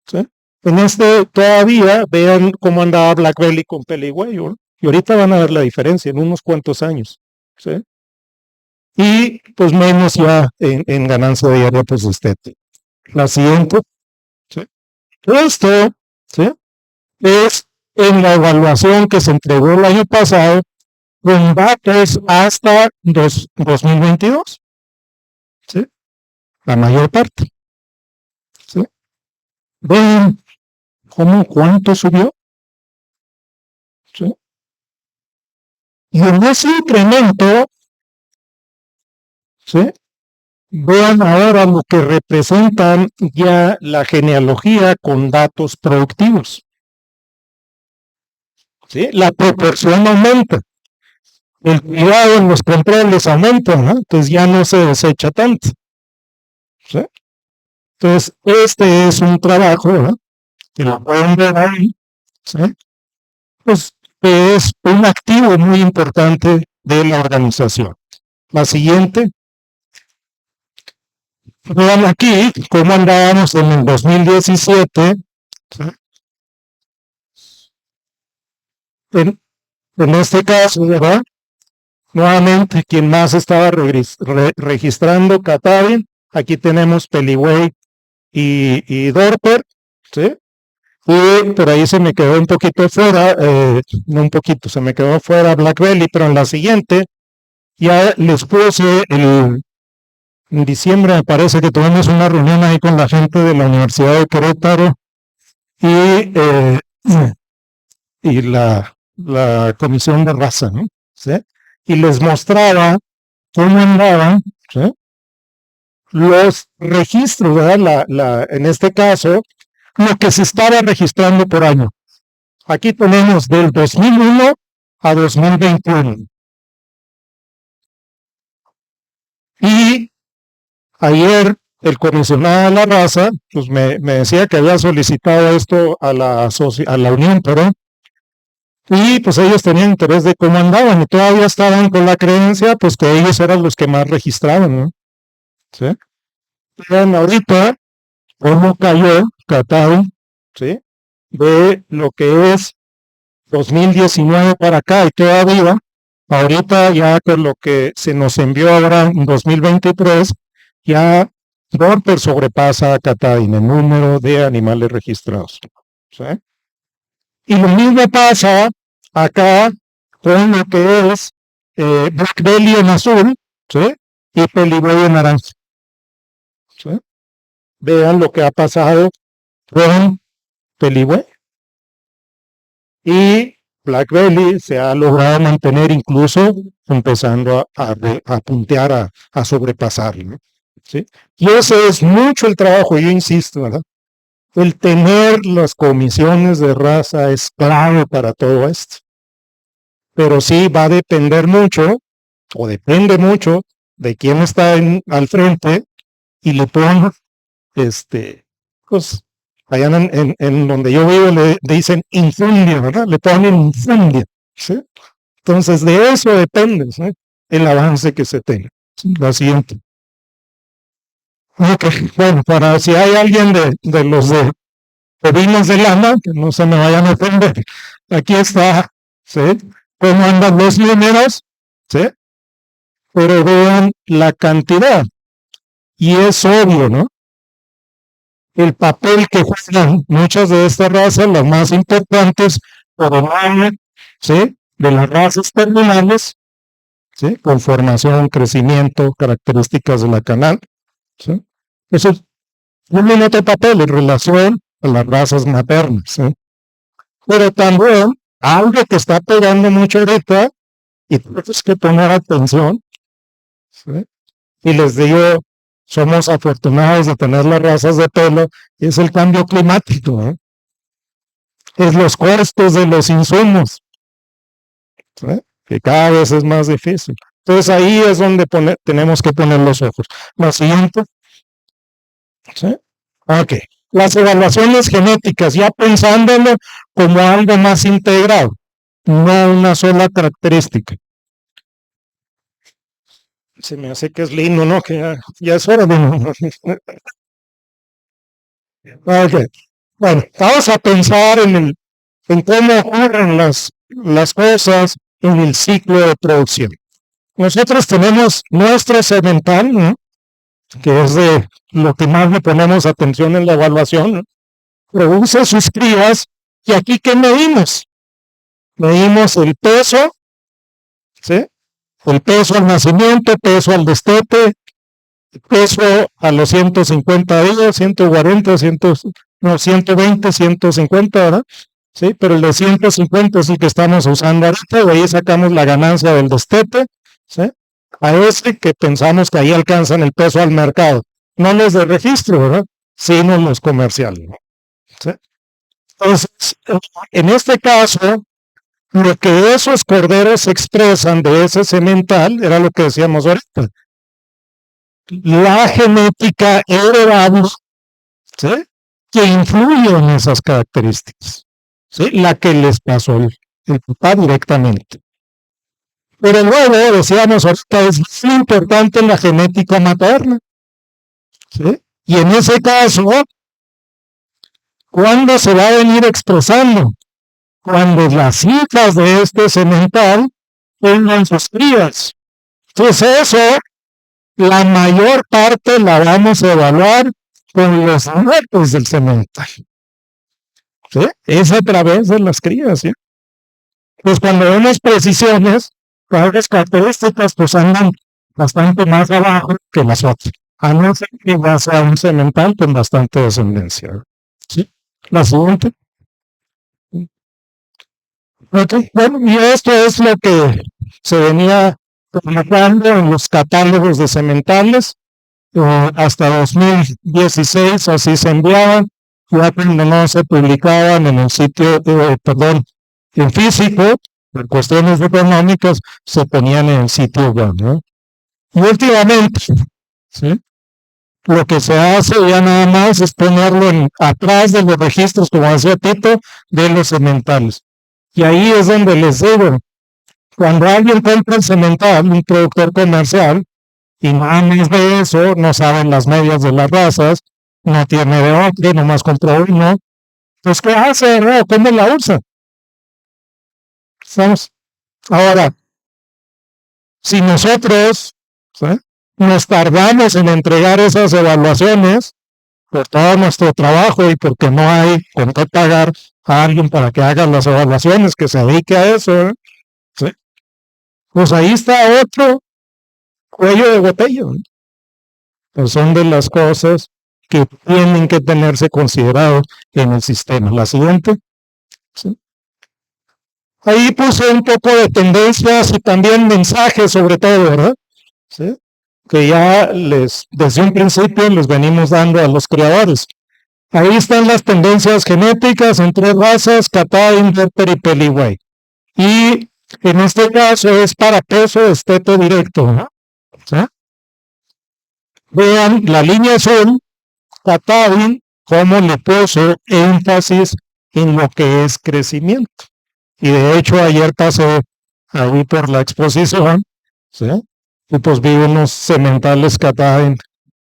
[SPEAKER 4] ¿sí? En este todavía vean cómo andaba Black Belly con Peliway, ¿no? Y ahorita van a ver la diferencia en unos cuantos años, ¿sí? Y pues menos ya en ganancia diaria post-destete. La siguiente, ¿sí? Esto, ¿sí? Es en la evaluación que se entregó el año pasado con datos hasta 2022, ¿sí? La mayor parte, ¿sí? ¿Ven cuánto subió? ¿Sí? Y en ese incremento, ¿sí? Vean ahora lo que representan ya la genealogía con datos productivos, ¿sí? La proporción aumenta. El cuidado en los controles aumenta, ¿no? Entonces ya no se desecha tanto, ¿sí? Entonces, este es un trabajo, ¿no? Que lo pueden ver ahí, ¿sí? Pues que es un activo muy importante de la organización. La siguiente. Vean aquí cómo andábamos en el 2017. ¿Sí? En este caso, ¿verdad? Nuevamente, quien más estaba registrando Katahdin, aquí tenemos Peliway y Dorper, ¿sí? Y por ahí se me quedó un poquito fuera, no un poquito, se me quedó fuera Black Belly, pero en la siguiente ya les puse en diciembre, me parece que tuvimos una reunión ahí con la gente de la Universidad de Querétaro y la Comisión de Raza, ¿no? ¿Sí? Y les mostraba cómo andaban, ¿sí? Los registros, ¿verdad? En este caso, lo que se estaba registrando por año. Aquí tenemos del 2001 a 2021. Y ayer el comisionado de la raza pues me decía que había solicitado esto a la Unión, pero y pues ellos tenían interés de cómo andaban y todavía estaban con la creencia pues que ellos eran los que más registraban, ¿no? ¿Sí? Vean ahorita cómo cayó Katahdin, ¿sí? De lo que es 2019 para acá y todavía, ahorita ya con lo que se nos envió ahora en 2023, ya Dorper sobrepasa a Katahdin en número de animales registrados, ¿sí? Y lo mismo pasa acá con lo que es Black Belly en azul, ¿sí? Y Peliway en naranja, ¿sí? Vean lo que ha pasado con Peliway. Y Black Belly se ha logrado mantener incluso empezando a puntear, a sobrepasar, ¿no? ¿Sí? Y ese es mucho el trabajo, yo insisto, ¿verdad? El tener las comisiones de raza es clave para todo esto. Pero sí va a depender mucho, o depende mucho, de quién está al frente y le ponga, pues, allá en donde yo vivo le dicen infundia, ¿verdad? Le ponen infundia, ¿sí? Entonces de eso depende, ¿sí? El avance que se tenga. ¿Sí? La siguiente. Okay. Bueno, para si hay alguien de los de ovinos de lana, que no se me vayan a ofender, aquí está, ¿sí? Cómo andan los números, ¿sí? Pero vean la cantidad. Y es obvio, ¿no? El papel que juegan muchas de estas razas, las más importantes, coronal, ¿sí? De las razas terminales, ¿sí? Conformación, crecimiento, características de la canal, ¿sí? Eso tiene otro papel en relación a las razas maternas, ¿sí? Pero también algo que está pegando mucho ahorita y tienes que poner atención, ¿sí? Y les digo, somos afortunados de tener las razas de pelo, y es el cambio climático, ¿eh? Es los costos de los insumos, ¿sí? Que cada vez es más difícil. Entonces ahí es donde tenemos que poner los ojos. Lo siguiente. ¿Sí? Ok. Las evaluaciones genéticas, ya pensándolo como algo más integrado, no una sola característica. Se me hace que es lindo, ¿no? Que ya es hora de... Ok. Bueno, vamos a pensar en cómo ocurren las cosas en el ciclo de producción. Nosotros tenemos nuestro semental, ¿no? Que es de lo que más le ponemos atención en la evaluación, ¿no? Produce sus crías, y aquí ¿qué medimos? Medimos el peso, ¿sí? El peso al nacimiento, peso al destete, peso a los 150 días, 140, 120, 150, ¿verdad? Sí, pero el de 150 es el que estamos usando ahorita, de ahí sacamos la ganancia del destete, ¿sí? A ese que pensamos que ahí alcanzan el peso al mercado, no los de registro, ¿verdad? Sino los comerciales, ¿sí? Entonces, en este caso, lo que esos corderos expresan de ese semental era lo que decíamos ahorita. La genética heredable, ¿sí? Que influye en esas características, ¿sí? La que les pasó el papá directamente. Pero luego, decíamos ahorita, es muy importante la genética materna, ¿sí? Y en ese caso, ¿cuándo se va a venir expresando? Cuando las hijas de este semental tengan sus crías. Entonces eso, la mayor parte la vamos a evaluar con los nietos del semental, ¿sí? Es a través de las crías, ¿sí? Pues cuando vemos precisiones, las características pues andan bastante más abajo que las otras, a no ser que ya sea un semental con bastante descendencia, ¿sí? La siguiente. Okay. Bueno, y esto es lo que se venía trabajando en los catálogos de sementales, hasta 2016 así se enviaban, ya cuando no se publicaban en el sitio, en físico, por cuestiones económicas, se ponían en el sitio web, ¿no? Y últimamente, ¿sí? Lo que se hace ya nada más es ponerlo atrás de los registros, como decía Tito, de los sementales. Y ahí es donde les digo, cuando alguien compra el semental, un productor comercial, y nada más de eso, no saben las medias de las razas, no tiene de otro, nomás compró uno, pues ¿qué hace? ¿No? ¿Cómo la usa? ¿Estamos? Ahora, si nosotros, ¿sí? Nos tardamos en entregar esas evaluaciones por todo nuestro trabajo y porque no hay con qué pagar a alguien para que haga las evaluaciones, que se dedique a eso, ¿sí? Pues ahí está otro cuello de botella, ¿no? Pues son de las cosas que tienen que tenerse considerados en el sistema. La siguiente. ¿Sí? Ahí puse un poco de tendencias y también mensajes sobre todo, ¿verdad? ¿Sí? Que ya desde un principio les venimos dando a los creadores. Ahí están las tendencias genéticas en 3 razas, Catá, Inverter y Peliway. Y en este caso es para peso destete directo, ¿no? ¿Sí? Vean la línea azul, Catawin, cómo le puso énfasis en lo que es crecimiento. Y de hecho ayer pasé ahí por la exposición, ¿sí? Y pues vi unos sementales Catawin,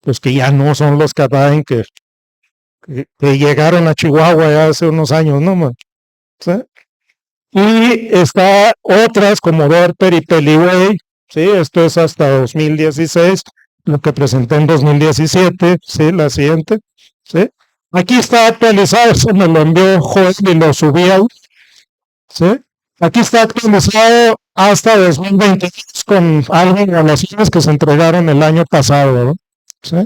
[SPEAKER 4] pues que ya no son los Catawin que llegaron a Chihuahua ya hace unos años, ¿no? ¿Sí? Y está otras como Verper y Peliway, ¿sí? Esto es hasta 2016, lo que presenté en 2017, ¿sí? La siguiente, ¿sí? Aquí está actualizado, eso me lo envió Joel y lo subí ahí, ¿sí? Aquí está actualizado hasta 2022 con algo de las cifras que se entregaron el año pasado, ¿no? ¿Sí?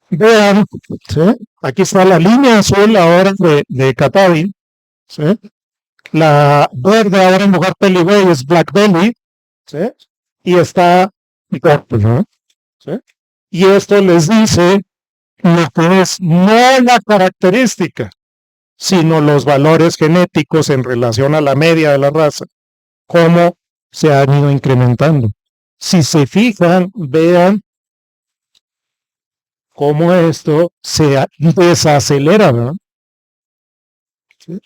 [SPEAKER 4] Vean, ¿sí? Aquí está la línea azul ahora de Catavi, ¿sí? La verde ahora en lugar de Belly es Black Belly, ¿sí? Y está ¿no? ¿Sí? Y esto les dice lo que es no la característica, sino los valores genéticos en relación a la media de la raza, cómo se han ido incrementando. Si se fijan, vean cómo esto se desacelera, ¿verdad? ¿Sí?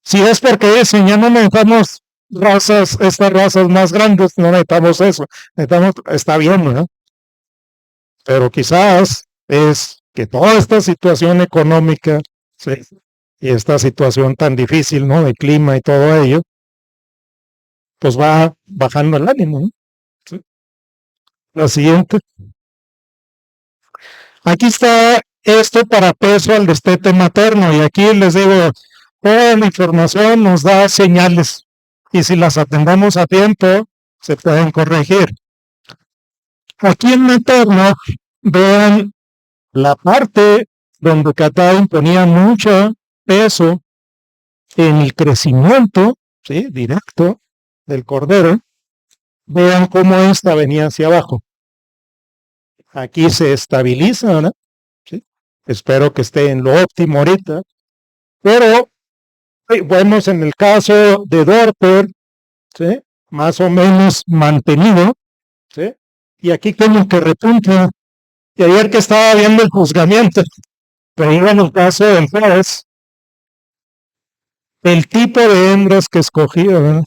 [SPEAKER 4] Si es porque dicen, ya no necesitamos razas, estas razas más grandes, no necesitamos eso, necesitamos, está bien, ¿verdad? Pero quizás es que toda esta situación económica, ¿sí? Y esta situación tan difícil, ¿no? De clima y todo ello, pues va bajando el ánimo, ¿no? ¿Sí? La siguiente. Aquí está esto para peso al destete materno, y aquí les digo, toda la información nos da señales, y si las atendemos a tiempo, se pueden corregir. Aquí en materno, vean la parte donde Catavi ponía mucho peso en el crecimiento, ¿sí? Directo del cordero. Vean cómo esta venía hacia abajo. Aquí se estabiliza, ¿verdad? ¿Sí? Espero que esté en lo óptimo ahorita. Pero vemos en el caso de Dorper, ¿sí? Más o menos mantenido, ¿sí? Y aquí como que repunta. Y ayer que estaba viendo el juzgamiento, pero en el caso del juez, el tipo de hembras que escogía, ¿verdad?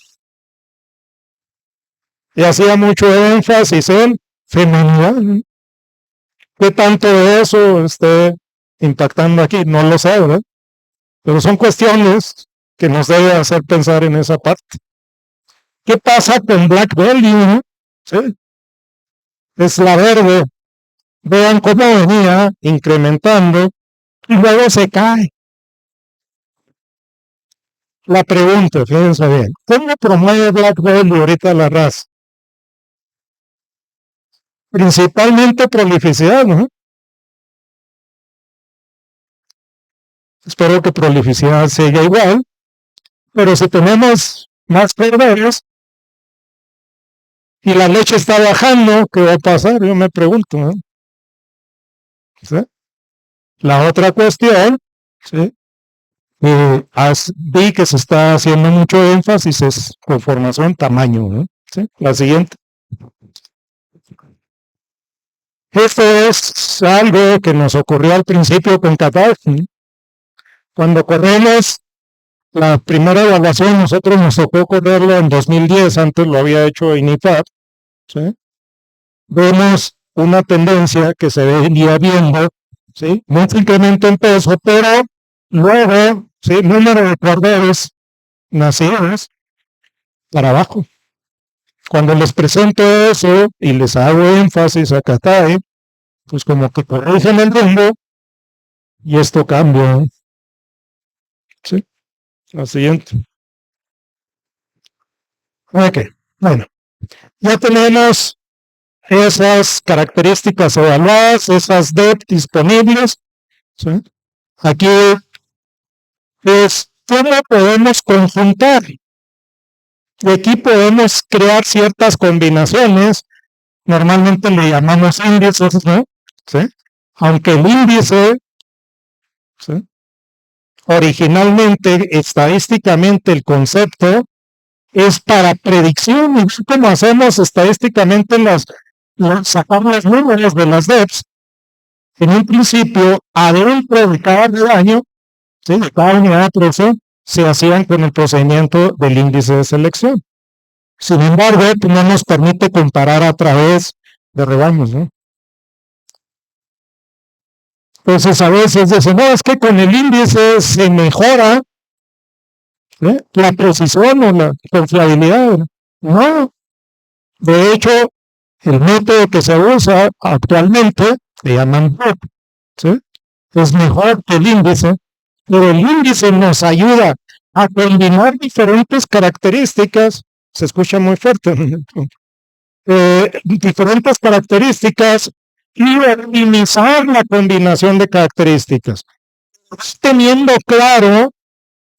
[SPEAKER 4] Y hacía mucho énfasis en feminidad, ¿no? ¿Qué tanto de eso esté impactando aquí? No lo sé, ¿verdad? Pero son cuestiones que nos deben hacer pensar en esa parte. ¿Qué pasa con Black Belly, ¿no? ¿Sí? Es la verde. Vean cómo venía incrementando y luego se cae. La pregunta, fíjense bien, ¿cómo promueve Black Belly ahorita la raza? Principalmente prolificidad, ¿no? Espero que prolificidad siga igual, pero si tenemos más corderos y la leche está bajando, ¿qué va a pasar? Yo me pregunto, ¿no? ¿Sí? La otra cuestión, ¿sí? Vi que se está haciendo mucho énfasis es conformación tamaño, ¿no? ¿Sí? La siguiente. Esto es algo que nos ocurrió al principio con Catavi. Cuando corremos la primera evaluación, nosotros nos tocó correrlo en 2010, antes lo había hecho INIFAP, ¿sí? Vemos una tendencia que se venía viendo, ¿sí? Mucho incremento en peso, pero luego, ¿sí? Número de corderos nacidos para abajo. Cuando les presento eso y les hago énfasis a Catavi, pues como que corrigen el rumbo y esto cambia. ¿Sí? La siguiente. Ok, bueno, ya tenemos esas características evaluadas, esas DEP disponibles. ¿Sí? Aquí es cómo podemos conjuntar. Y aquí podemos crear ciertas combinaciones. Normalmente le llamamos índices, ¿no? ¿Sí? Aunque el índice, ¿sí? Originalmente, estadísticamente, el concepto es para predicción, y como hacemos estadísticamente sacar los números de las DEPs. En un principio, adentro de cada rebaño, ¿sí? De cada unidad de producción, se hacían con el procedimiento del índice de selección. Sin embargo, no nos permite comparar a través de rebaños, ¿no? Entonces a veces dicen, no, es que con el índice se mejora, ¿sí? La precisión o la confiabilidad. No, de hecho, el método que se usa actualmente, se llaman DEP, ¿sí? Es mejor que el índice, pero el índice nos ayuda a combinar diferentes características, se escucha muy fuerte, diferentes características y optimizar la combinación de características, teniendo claro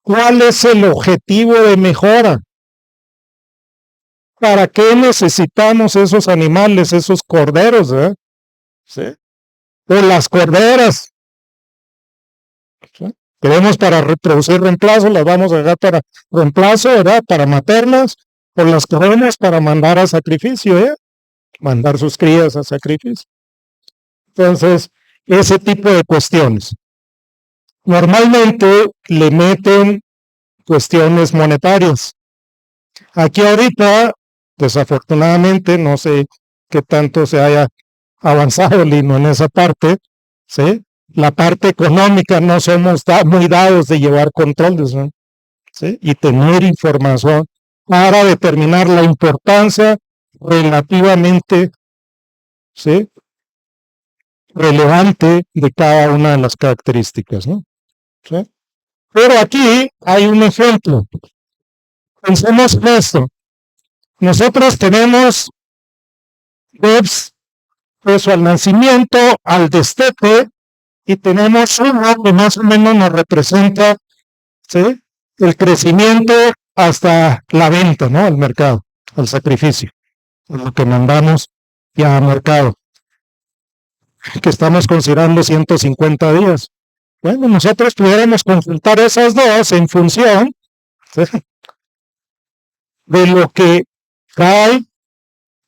[SPEAKER 4] cuál es el objetivo de mejora. ¿Para qué necesitamos esos animales, esos corderos? ¿Sí? O las corderas. ¿Sí? Queremos para reproducir reemplazo, las vamos a dejar para reemplazo, ¿verdad? Para maternas, o las queremos para mandar a sacrificio, mandar sus crías a sacrificio. Entonces, ese tipo de cuestiones. Normalmente le meten cuestiones monetarias. Aquí ahorita, desafortunadamente, no sé qué tanto se haya avanzado, Lino, en esa parte, ¿sí? La parte económica no somos muy dados de llevar controles, ¿no? ¿Sí? Y tener información para determinar la importancia relativamente, ¿sí?, relevante de cada una de las características, ¿no? ¿Sí? Pero aquí hay un ejemplo. Pensemos en esto. Nosotros tenemos BEPS, peso al nacimiento, al destete, y tenemos uno que más o menos nos representa, ¿sí?, el crecimiento hasta la venta, ¿no?, al mercado, al sacrificio, lo que mandamos ya al mercado, que estamos considerando 150 días. Bueno, nosotros pudiéramos consultar esas dos en función, ¿sí?, de lo que trae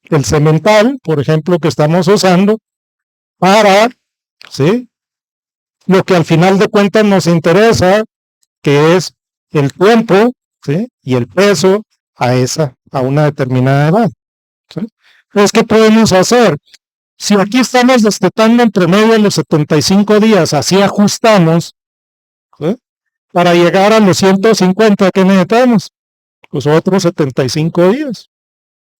[SPEAKER 4] el semental, por ejemplo, que estamos usando, para, ¿sí?, lo que al final de cuentas nos interesa, que es el tiempo, ¿sí?, y el peso a una determinada edad, ¿sí? Entonces, ¿qué podemos hacer? Si aquí estamos destetando entre medio de los 75 días, así ajustamos, ¿sí?, para llegar a los 150 que necesitamos, pues otros 75 días.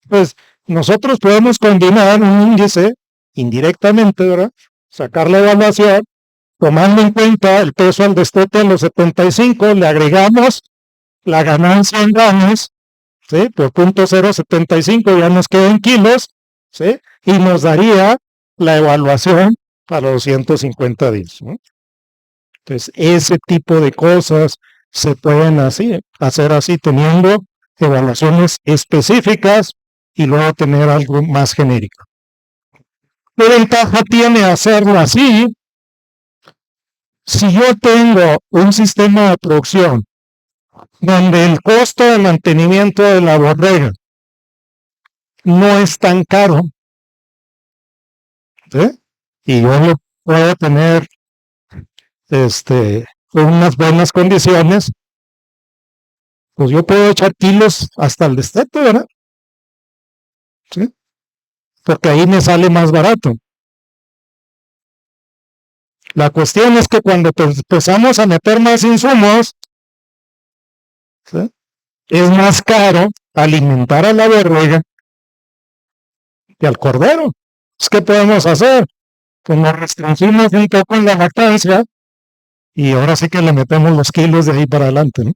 [SPEAKER 4] Pues nosotros podemos combinar un índice indirectamente, ¿verdad? Sacar la evaluación, tomando en cuenta el peso al destete en los 75, le agregamos la ganancia en gramos, ¿sí?, por 0.075, ya nos quedan kilos, ¿sí?, y nos daría la evaluación para los 150 días, ¿no? Entonces, ese tipo de cosas se pueden hacer así, teniendo evaluaciones específicas y luego tener algo más genérico. ¿Qué ventaja tiene hacerlo así? Si yo tengo un sistema de producción donde el costo de mantenimiento de la bodega no es tan caro, ¿sí?, y yo lo puedo tener con unas buenas condiciones, pues yo puedo echar kilos hasta el destete, ¿verdad? ¿Sí? Porque ahí me sale más barato. La cuestión es que cuando empezamos a meter más insumos, ¿sí?, es más caro alimentar a la borrega que al cordero. ¿Qué podemos hacer? Pues nos restringimos un poco en la lactancia y ahora sí que le metemos los kilos de ahí para adelante, ¿no?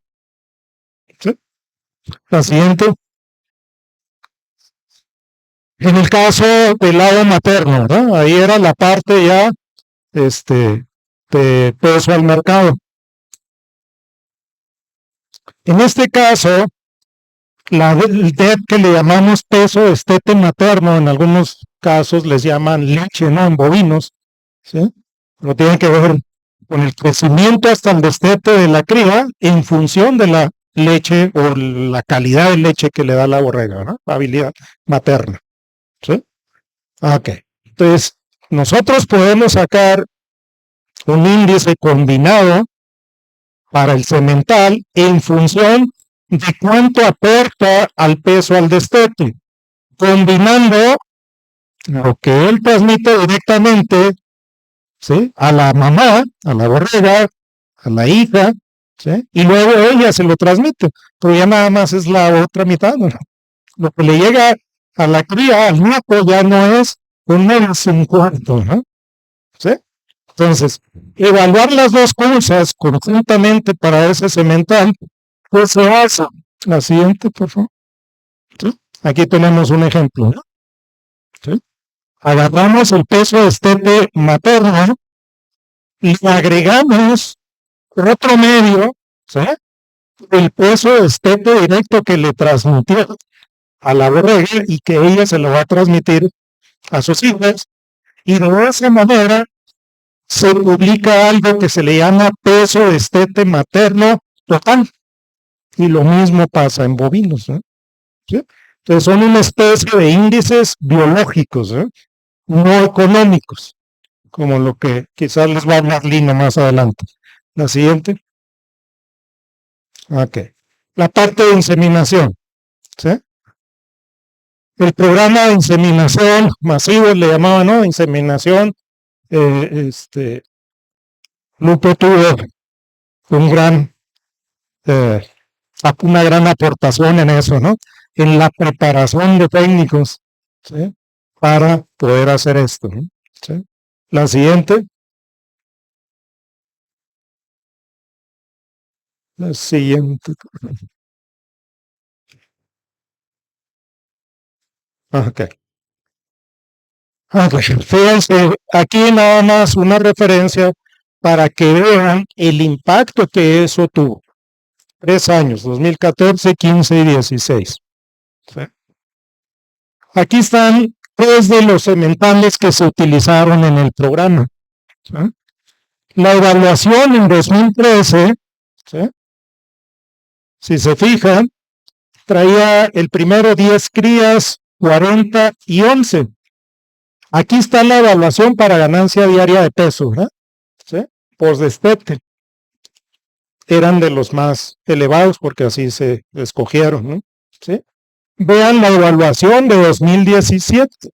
[SPEAKER 4] ¿Sí? La siguiente. En el caso del lado materno, ¿verdad? Ahí era la parte ya de peso al mercado. En este caso, el DEP que le llamamos peso destete materno, en algunos casos les llaman leche, ¿no?, en bovinos, ¿sí?, pero tiene que ver con el crecimiento hasta el destete de la cría en función de la leche o la calidad de leche que le da la borrega, ¿no?, la habilidad materna, ¿sí? Ok, entonces nosotros podemos sacar un índice combinado para el semental en función de cuánto aporta al peso al destete, combinando lo que él transmite directamente, ¿sí?, a la mamá, a la borrega, a la hija, ¿sí?, y luego ella se lo transmite, pero ya nada más es la otra mitad, ¿no? Lo que le llega a la cría, al naco, ya no es un menos un cuarto, ¿no? ¿Sí? Entonces, evaluar las dos cosas conjuntamente para ese semental, ¿Qué se hace? La siguiente, por favor. ¿Sí? Aquí tenemos un ejemplo, ¿no? ¿Sí? Agarramos el peso destete materno y agregamos otro medio, ¿sí? El peso destete directo que le transmitió a la borrega y que ella se lo va a transmitir a sus hijas, y de esa manera se publica algo que se le llama peso destete materno total, y lo mismo pasa en bovinos, ¿eh? ¿Sí? Entonces son una especie de índices biológicos, ¿eh? No económicos, como lo que quizás les va a hablar Lino más adelante. La siguiente. Ok. La parte de inseminación, ¿sí? El programa de inseminación masivo le llamaban, ¿no? Inseminación, Lupe tuvo una gran aportación en eso, ¿no? En la preparación de técnicos, ¿sí? Para poder hacer esto, ¿no? ¿Sí? La siguiente. La siguiente. Ok. Fíjense, aquí nada más una referencia para que vean el impacto que eso tuvo. 3 años, 2014, 15 y 16. ¿Sí? Aquí están 3 de los sementales que se utilizaron en el programa. ¿Sí? La evaluación en 2013, ¿sí? Si se fijan, traía el primero 10 crías, 40 y 11. Aquí está la evaluación para ganancia diaria de peso, ¿verdad? ¿Sí? Por destete. Eran de los más elevados porque así se escogieron, ¿no? ¿Sí? Vean la evaluación de 2017.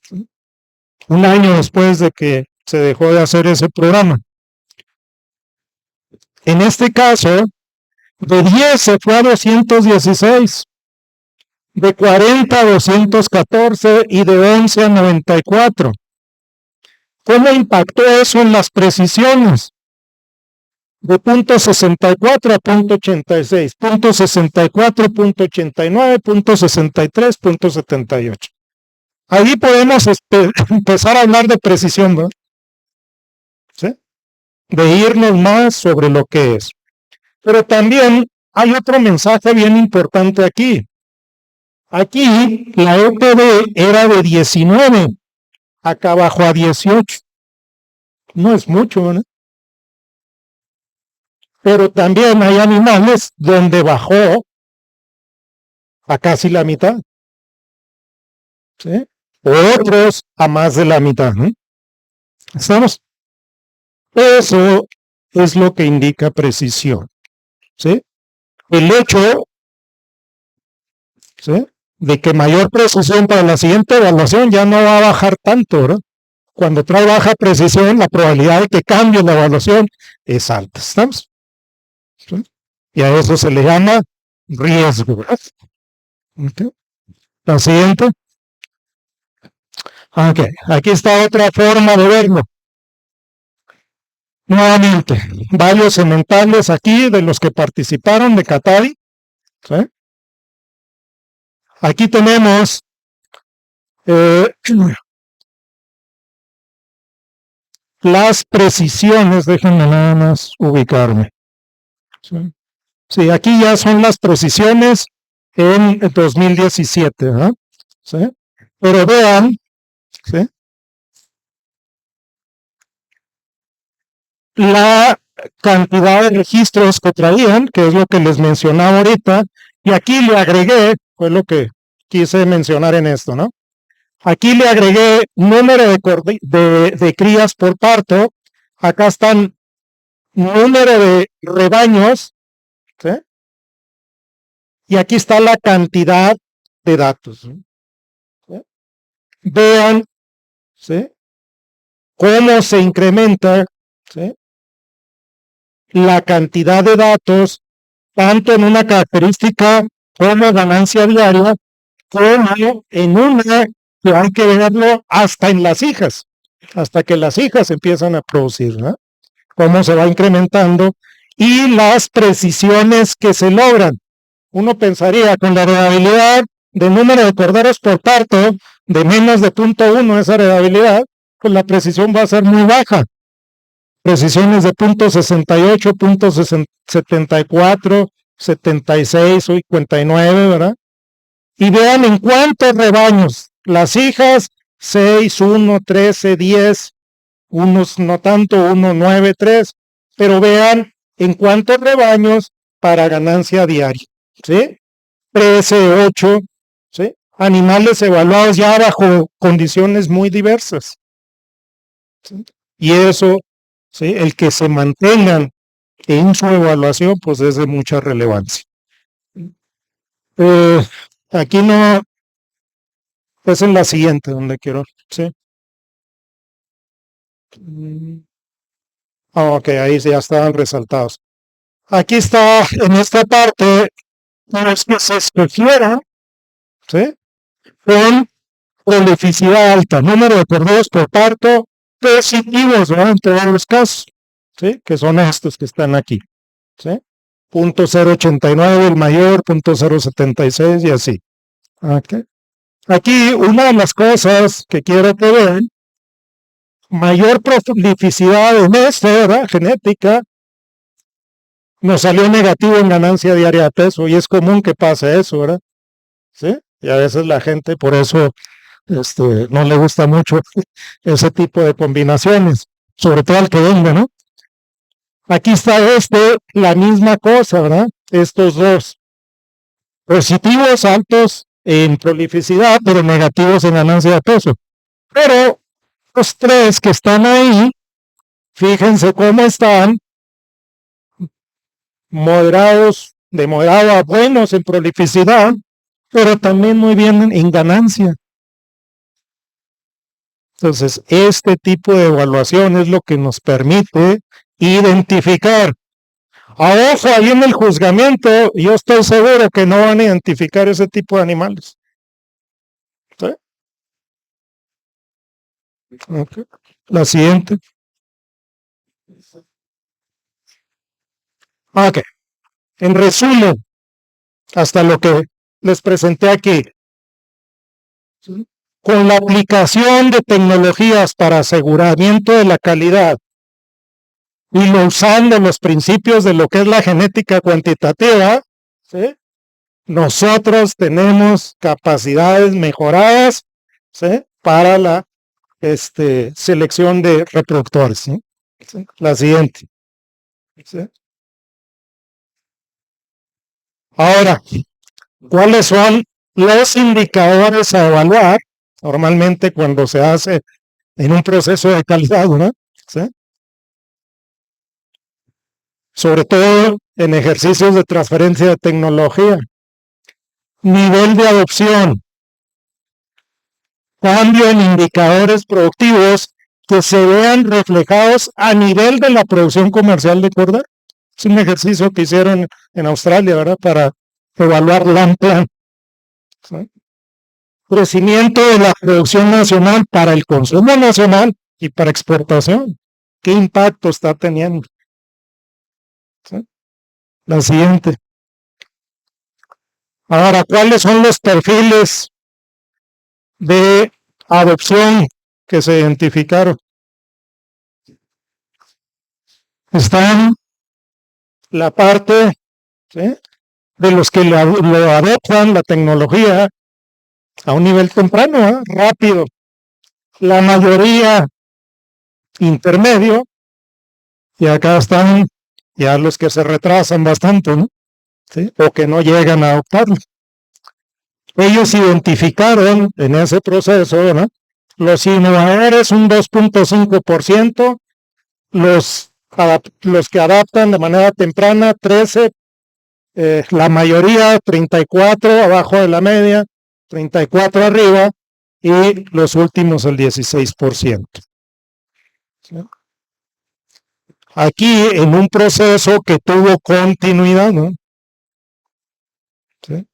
[SPEAKER 4] ¿Sí? Un año después de que se dejó de hacer ese programa. En este caso, de 10 se fue a 216. De 40 a 214 y de 11 a 94. ¿Cómo impactó eso en las precisiones? De punto 64 a punto 86, punto 64, punto 89, punto 63, punto 78. Ahí podemos empezar a hablar de precisión, ¿no? ¿Sí? De irnos más sobre lo que es. Pero también hay otro mensaje bien importante aquí. Aquí la EPD era de 19, acá bajó a 18. No es mucho, ¿no? Pero también hay animales donde bajó a casi la mitad. ¿Sí? Otros a más de la mitad. ¿No? ¿Estamos? Eso es lo que indica precisión. ¿Sí? El hecho, ¿sí?, de que mayor precisión para la siguiente evaluación ya no va a bajar tanto, ¿verdad? Cuando trae baja precisión, la probabilidad de que cambie la evaluación es alta. ¿Estamos? ¿Sí? Y a eso se le llama riesgo, ¿verdad? ¿Okay? La siguiente. Ok, aquí está otra forma de verlo. Nuevamente, varios sementales aquí de los que participaron de Catari. ¿Sí? Aquí tenemos las precisiones, déjenme nada más ubicarme. ¿Sí? Sí, aquí ya son las precisiones en 2017, ¿verdad? ¿Sí? Pero vean, ¿sí?, la cantidad de registros que traían, que es lo que les mencionaba ahorita, y aquí le agregué, fue lo que quise mencionar en esto, ¿no? Aquí le agregué número de crías por parto, acá están número de rebaños, ¿sí?, y aquí está la cantidad de datos. ¿Sí? Vean, ¿sí?, cómo se incrementa, ¿sí?, la cantidad de datos, tanto en una característica como ganancia diaria, como en una que hay que verlo hasta en las hijas, hasta que las hijas empiezan a producir, ¿no? Cómo se va incrementando y las precisiones que se logran. Uno pensaría con la heredabilidad de número de corderos por parto de menos de 0.1 esa heredabilidad, pues la precisión va a ser muy baja. Precisiones de 0.68, 0.74, 76 o 59, ¿verdad? Y vean en cuántos rebaños. Las hijas, 6, 1, 13, 10, unos no tanto, 1, 9, 3, pero vean en cuántos rebaños para ganancia diaria, ¿sí? 13, 8, ¿sí? Animales evaluados ya bajo condiciones muy diversas, ¿sí? Y eso, ¿sí? El que se mantengan en su evaluación, pues es de mucha relevancia. Aquí no, es en la siguiente donde quiero, ¿sí? Ok, ahí ya estaban resaltados. Aquí está, en esta parte, los que se escogieron, ¿sí? Con prolificidad alta, número de corderos por parto positivos, ¿verdad? En todos los casos, ¿sí? Que son estos que están aquí, ¿sí? 0.089 el mayor, 0.076 y así. Okay. Aquí una de las cosas que quiero que vean, mayor prolificidad en esta, ¿verdad? Genética, nos salió negativo en ganancia diaria de peso y es común que pase eso, ¿verdad? ¿Sí? Y a veces la gente por eso no le gusta mucho ese tipo de combinaciones, sobre todo al que vende, ¿no? Aquí está la misma cosa, ¿verdad? Estos dos, positivos altos en prolificidad, pero negativos en ganancia de peso. Pero los tres que están ahí, fíjense cómo están moderados, de moderado a buenos en prolificidad, pero también muy bien en ganancia. Entonces, este tipo de evaluación es lo que nos permite identificar. A ojo, ahí en el juzgamiento, yo estoy seguro que no van a identificar ese tipo de animales. ¿Sí? Okay. La siguiente. Ok. En resumen, hasta lo que les presenté aquí. ¿Sí? Con la aplicación de tecnologías para aseguramiento de la calidad y lo usando los principios de lo que es la genética cuantitativa, ¿sí? Nosotros tenemos capacidades mejoradas, ¿sí? Para la selección de reproductores, ¿sí? La siguiente, ¿sí? Ahora, ¿cuáles son los indicadores a evaluar? Normalmente cuando se hace en un proceso de calidad, ¿no? ¿Sí? Sobre todo en ejercicios de transferencia de tecnología. Nivel de adopción. Cambio en indicadores productivos que se vean reflejados a nivel de la producción comercial de cordero. Es un ejercicio que hicieron en Australia, ¿verdad? Para evaluar land plan. ¿Sí? Crecimiento de la producción nacional para el consumo nacional y para exportación. ¿Qué impacto está teniendo? ¿Sí? La siguiente. Ahora, ¿cuáles son los perfiles de adopción que se identificaron? Están la parte, ¿sí? De los que lo adoptan la tecnología a un nivel temprano, ¿eh? Rápido. La mayoría intermedio, y acá están ya los que se retrasan bastante, ¿no? ¿Sí? O que no llegan a adoptarlo. Ellos identificaron en ese proceso, ¿no? Los innovadores un 2.5%, los que adaptan de manera temprana 13%, la mayoría 34%, abajo de la media, 34% arriba, y los últimos el 16%. ¿Sí? Aquí en un proceso que tuvo continuidad, ¿no? ¿Sí?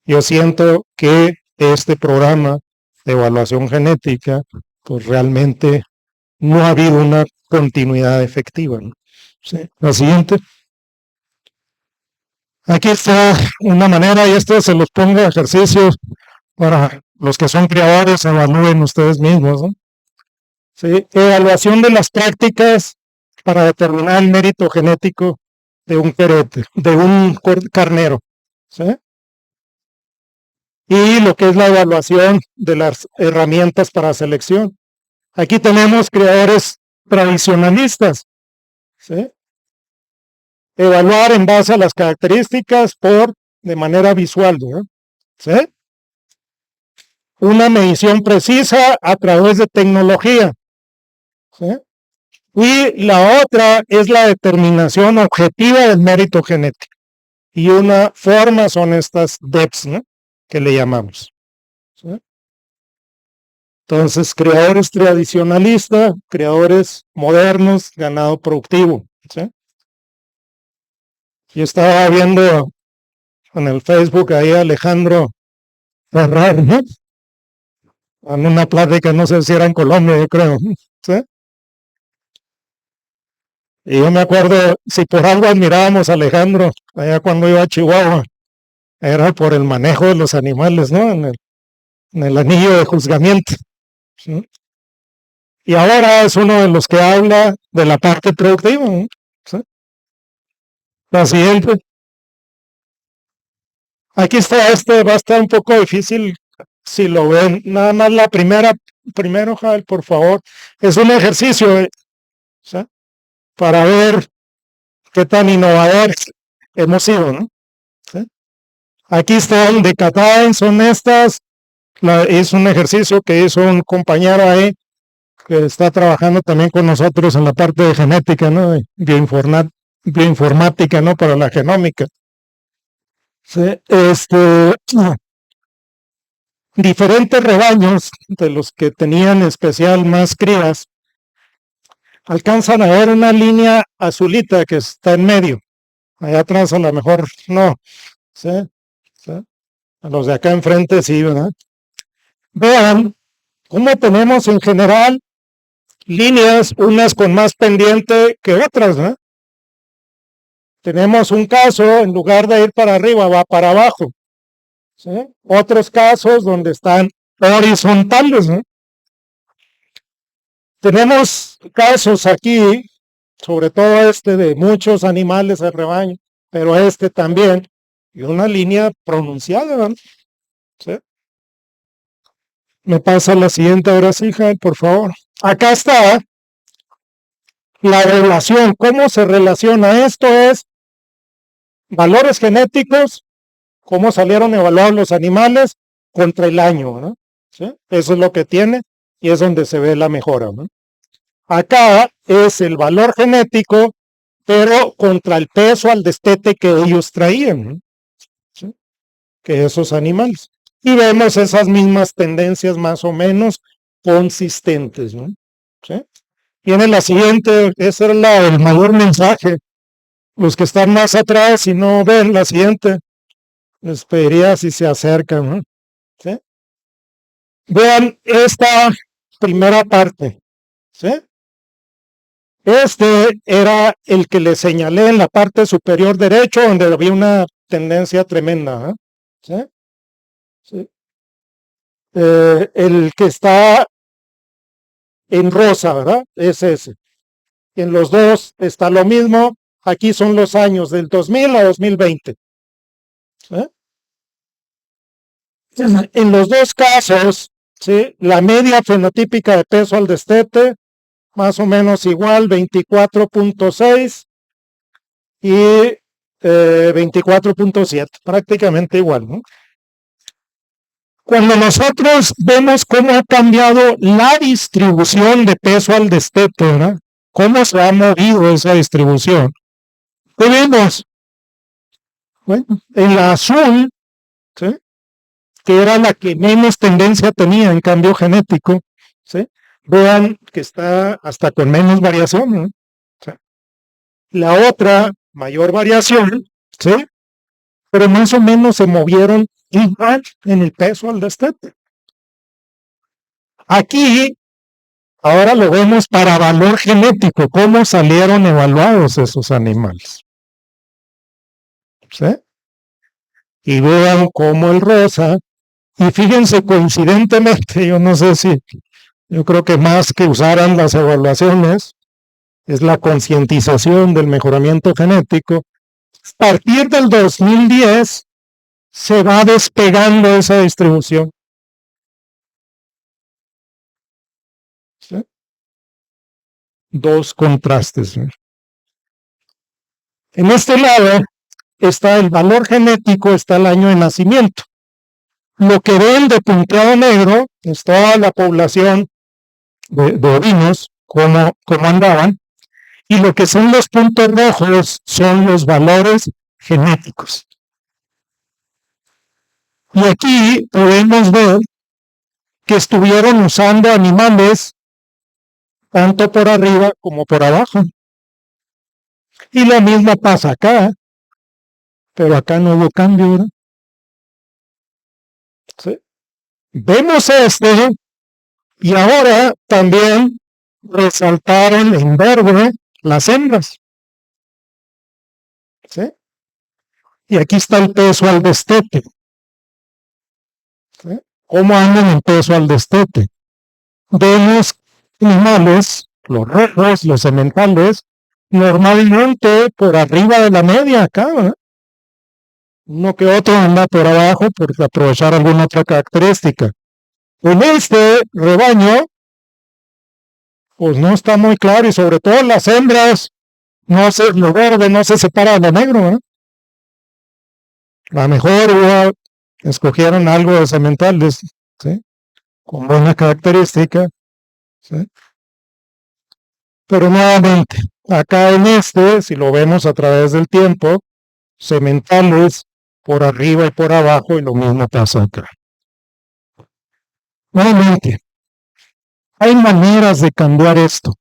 [SPEAKER 4] Yo siento que este programa de evaluación genética, pues realmente no ha habido una continuidad efectiva, ¿no? ¿Sí? La siguiente. Aquí está una manera, y esto se los pongo a ejercicios para los que son criadores, evalúen ustedes mismos, ¿no? Sí, evaluación de las prácticas para determinar el mérito genético de un querete, de un carnero, ¿sí? Y lo que es la evaluación de las herramientas para selección. Aquí tenemos criadores tradicionalistas, ¿sí? Evaluar en base a las características de manera visual, ¿no? ¿Sí? Una medición precisa a través de tecnología, ¿sí? Y la otra es la determinación objetiva del mérito genético. Y una forma son estas DEPs, ¿no? Que le llamamos, ¿sí? Entonces, criadores tradicionalistas, criadores modernos, ganado productivo, ¿sí? Yo estaba viendo en el Facebook ahí a Alejandro Ferrar, ¿no? En una plática, no sé si era en Colombia, yo creo, ¿sí? Y yo me acuerdo, si por algo admirábamos a Alejandro, allá cuando iba a Chihuahua, era por el manejo de los animales, ¿no? En el anillo de juzgamiento, ¿sí? Y ahora es uno de los que habla de la parte productiva, ¿no? ¿Sí? La siguiente. Aquí está, va a estar un poco difícil si lo ven. Nada más la primero, Jael, por favor. Es un ejercicio, ¿sí? Para ver qué tan innovadores hemos sido, ¿no? ¿Sí? Aquí está el de Catán, son estas. Es un ejercicio que hizo un compañero ahí que está trabajando también con nosotros en la parte de genética, ¿no? De bioinformática, ¿no? Para la genómica. ¿Sí? Diferentes rebaños de los que tenían especial más crías alcanzan a ver una línea azulita que está en medio. Allá atrás a lo mejor no. ¿Sí? ¿Sí? A los de acá enfrente sí, ¿verdad? Vean cómo tenemos en general líneas, unas con más pendiente que otras, ¿no? Tenemos un caso, en lugar de ir para arriba, va para abajo, ¿sí? Otros casos donde están horizontales, ¿no? Tenemos casos aquí, sobre todo de muchos animales de rebaño, pero también, y una línea pronunciada, ¿no? ¿Sí? Me pasa la siguiente ahora sí, Jael, por favor. Acá está la relación. ¿Cómo se relaciona? Esto es valores genéticos, cómo salieron evaluados los animales contra el año, ¿no? ¿Sí? Eso es lo que tiene y es donde se ve la mejora, ¿no? Acá es el valor genético, pero contra el peso al destete que ellos traían, ¿no? ¿Sí? Que esos animales. Y vemos esas mismas tendencias más o menos consistentes, ¿no? ¿Sí? Viene la siguiente, ese era el mayor mensaje. Los que están más atrás, si no ven la siguiente, les pediría si se acercan, ¿no? ¿Sí? Vean esta primera parte, ¿sí? Era el que les señalé en la parte superior derecho, donde había una tendencia tremenda, ¿eh? ¿Sí? ¿Sí? El que está en rosa, ¿verdad? Es ese. En los dos está lo mismo. Aquí son los años del 2000 a 2020. ¿Sí? En los dos casos, ¿sí? La media fenotípica de peso al destete, más o menos igual, 24.6 y 24.7, prácticamente igual, ¿no? Cuando nosotros vemos cómo ha cambiado la distribución de peso al destete, ¿verdad? Cómo se ha movido esa distribución. ¿Qué vemos? Bueno, en la azul, ¿sí? Que era la que menos tendencia tenía en cambio genético, ¿sí? Vean que está hasta con menos variación, ¿no? ¿Sí? La otra, mayor variación, ¿sí? Pero más o menos se movieron igual en el peso al destete. Aquí, ahora lo vemos para valor genético, cómo salieron evaluados esos animales. ¿Sí? y vean cómo el rosa, y fíjense coincidentemente, yo no sé si, yo creo que más que usaran las evaluaciones, es la concientización del mejoramiento genético. A partir del 2010 se va despegando esa distribución. ¿Sí? Dos contrastes. En este lado está el valor genético, está el año de nacimiento. Lo que ven de punteado negro es toda la población de ovinos, cómo andaban, y lo que son los puntos rojos son los valores genéticos. Y aquí podemos ver que estuvieron usando animales tanto por arriba como por abajo. Y lo mismo pasa acá, pero acá no hubo cambio, ¿verdad? ¿Sí? Vemos este, y ahora también resaltaron en verde las hembras. ¿Sí? Y aquí está el peso al destete. ¿Sí? ¿Cómo andan en peso al destete? Vemos animales, los rojos, los sementales, normalmente por arriba de la media acá, ¿verdad? Uno que otro anda por abajo por aprovechar alguna otra característica. En este rebaño, pues no está muy claro, y sobre todo las hembras, lo verde no se separa de lo negro, ¿verdad? A lo mejor escogieron algo de sementales, ¿sí? Con buena característica, ¿sí? Pero nuevamente, acá en este, si lo vemos a través del tiempo, sementales por arriba y por abajo, y lo mismo pasa acá. Nuevamente, hay maneras de cambiar esto,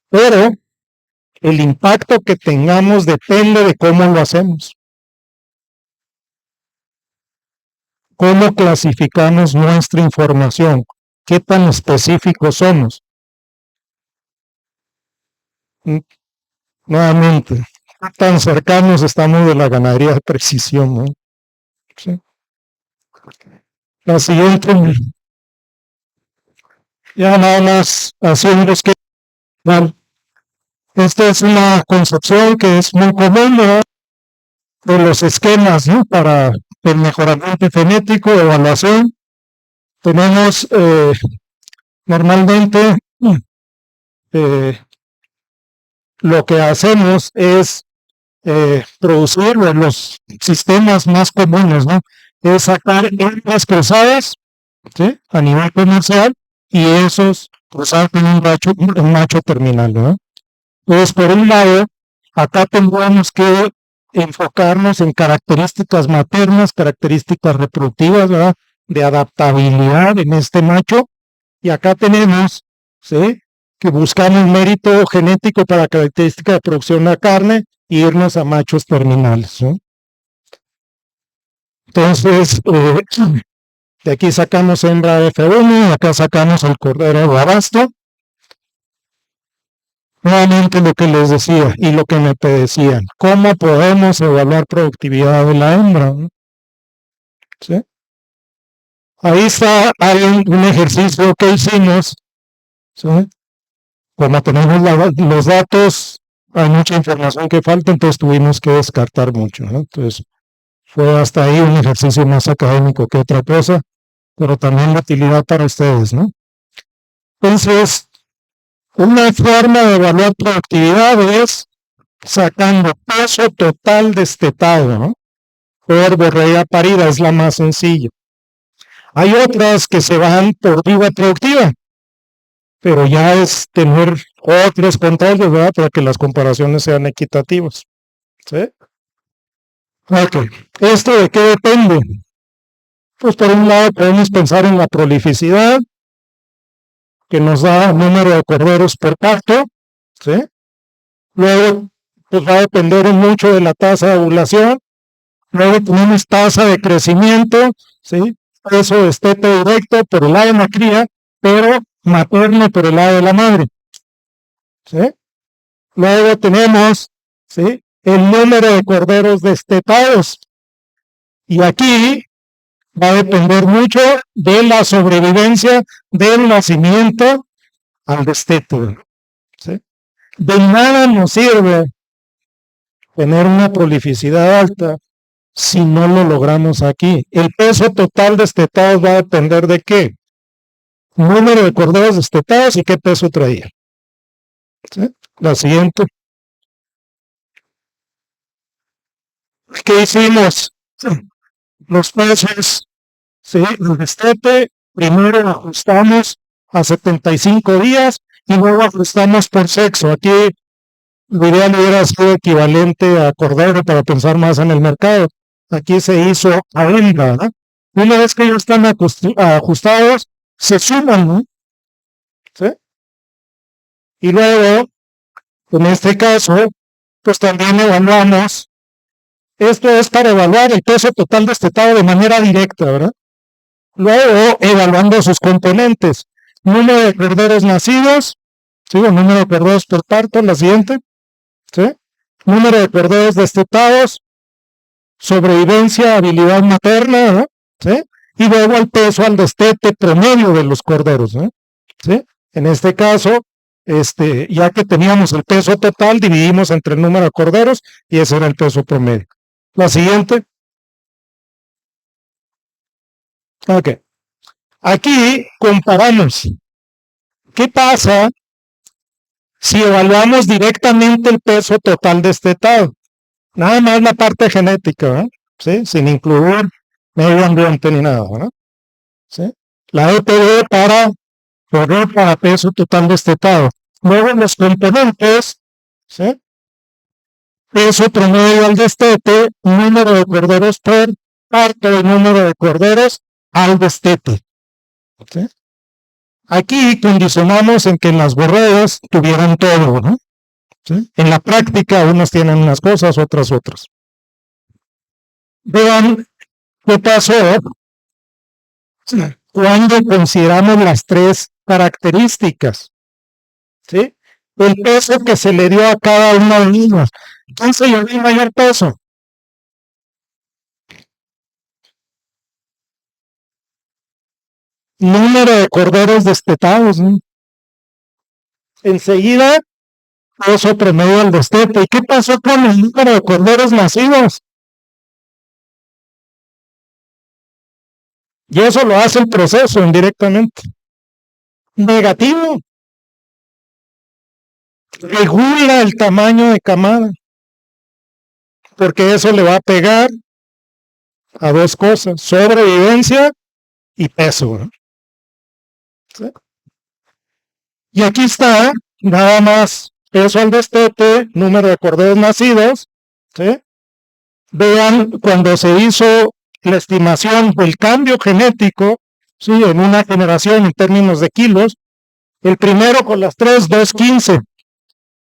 [SPEAKER 4] pero el impacto que tengamos depende de cómo lo hacemos. Cómo clasificamos nuestra información, qué tan específicos somos. Nuevamente, qué tan cercanos estamos de la ganadería de precisión, ¿no? ¿Sí? La siguiente, ya nada más haciendo que, bueno, esta es una concepción que es muy común, ¿no? De los esquemas, ¿no? Para el mejoramiento genético, evaluación. Tenemos normalmente lo que hacemos es producir los sistemas más comunes, ¿no? Es sacar hembras cruzadas, ¿sí? A nivel comercial, y esos cruzar con un macho terminal, ¿no? Entonces, por un lado, acá tendríamos que enfocarnos en características maternas, características reproductivas, ¿verdad? De adaptabilidad en este macho, y acá tenemos, ¿sí? Que buscamos mérito genético para característica de producción de carne e irnos a machos terminales, ¿no? Entonces, de aquí sacamos hembra F1, acá sacamos el cordero de abasto. Nuevamente lo que les decía y lo que me decían, ¿cómo podemos evaluar productividad de la hembra? ¿Sí? Ahí está, hay un ejercicio que hicimos, ¿sí? Como tenemos los datos, hay mucha información que falta, entonces tuvimos que descartar mucho, ¿no? Entonces, fue hasta ahí un ejercicio más académico que otra cosa, pero también de utilidad para ustedes, ¿no? Entonces, una forma de evaluar productividad es sacando peso total destetado, ¿no? Por borrega parida, es la más sencilla. Hay otras que se van por viva productiva, pero ya es tener otros controles, ¿verdad? Para que las comparaciones sean equitativas. ¿Sí? Ok. ¿Esto de qué depende? Pues por un lado podemos pensar en la prolificidad, que nos da número de corderos por parto, ¿sí? Luego, pues va a depender mucho de la tasa de ovulación. Luego tenemos tasa de crecimiento, ¿sí? Eso destete directo por el lado de la cría, pero materno por el lado de la madre, ¿sí? Luego tenemos, ¿sí? el número de corderos destetados. Y aquí va a depender mucho de la sobrevivencia del nacimiento al destete. ¿Sí? De nada nos sirve tener una prolificidad alta si no lo logramos aquí. El peso total destetados va a depender de qué. Número de corderos destetados y qué peso traía. ¿Sí? La siguiente. ¿Qué hicimos? Los pesos, ¿sí? El destete, primero ajustamos a 75 días y luego ajustamos por sexo. Aquí lo ideal hubiera sido equivalente a cordero para pensar más en el mercado. Aquí se hizo a hembra, ¿no? Una vez que ya están ajustados, se suman, ¿no? ¿Sí? Y luego, en este caso, pues también evaluamos. Esto es para evaluar el peso total destetado de manera directa, ¿verdad? Luego, evaluando sus componentes. Número de corderos nacidos, ¿sí? O número de corderos por parto, la siguiente, ¿sí? Número de corderos destetados, sobrevivencia, habilidad materna, ¿no? ¿Sí? Y luego el peso al destete promedio de los corderos, ¿no? ¿Sí? En este caso, ya que teníamos el peso total, dividimos entre el número de corderos y ese era el peso promedio. La siguiente. Ok. Aquí comparamos. ¿Qué pasa si evaluamos directamente el peso total destetado? Nada más la parte genética, ¿eh? ¿Sí? Sin incluir medio ambiente ni nada, ¿no? ¿Sí? La EPD para peso total destetado. Luego los componentes, ¿sí? Peso promedio al destete, número de corderos por parto y número de corderos al destete. ¿Sí? Aquí condicionamos en que en las borregas tuvieran todo, ¿no? ¿Sí? En la práctica, unos tienen unas cosas, otras. Vean qué pasó cuando consideramos las tres características. ¿Sí? El peso que se le dio a cada una de ellas. ¿Quién se llevó el mayor peso? Número de corderos destetados, ¿no? Enseguida, peso promedio al destete. ¿Y qué pasó con el número de corderos nacidos? Y eso lo hace el proceso indirectamente. Negativo. Regula el tamaño de camada. Porque eso le va a pegar a dos cosas: sobrevivencia y peso, ¿no? ¿Sí? Y aquí está, nada más, peso al destete, número de corderos nacidos. ¿Sí? Vean, cuando se hizo la estimación del cambio genético, ¿sí? En una generación en términos de kilos, el primero con las 215,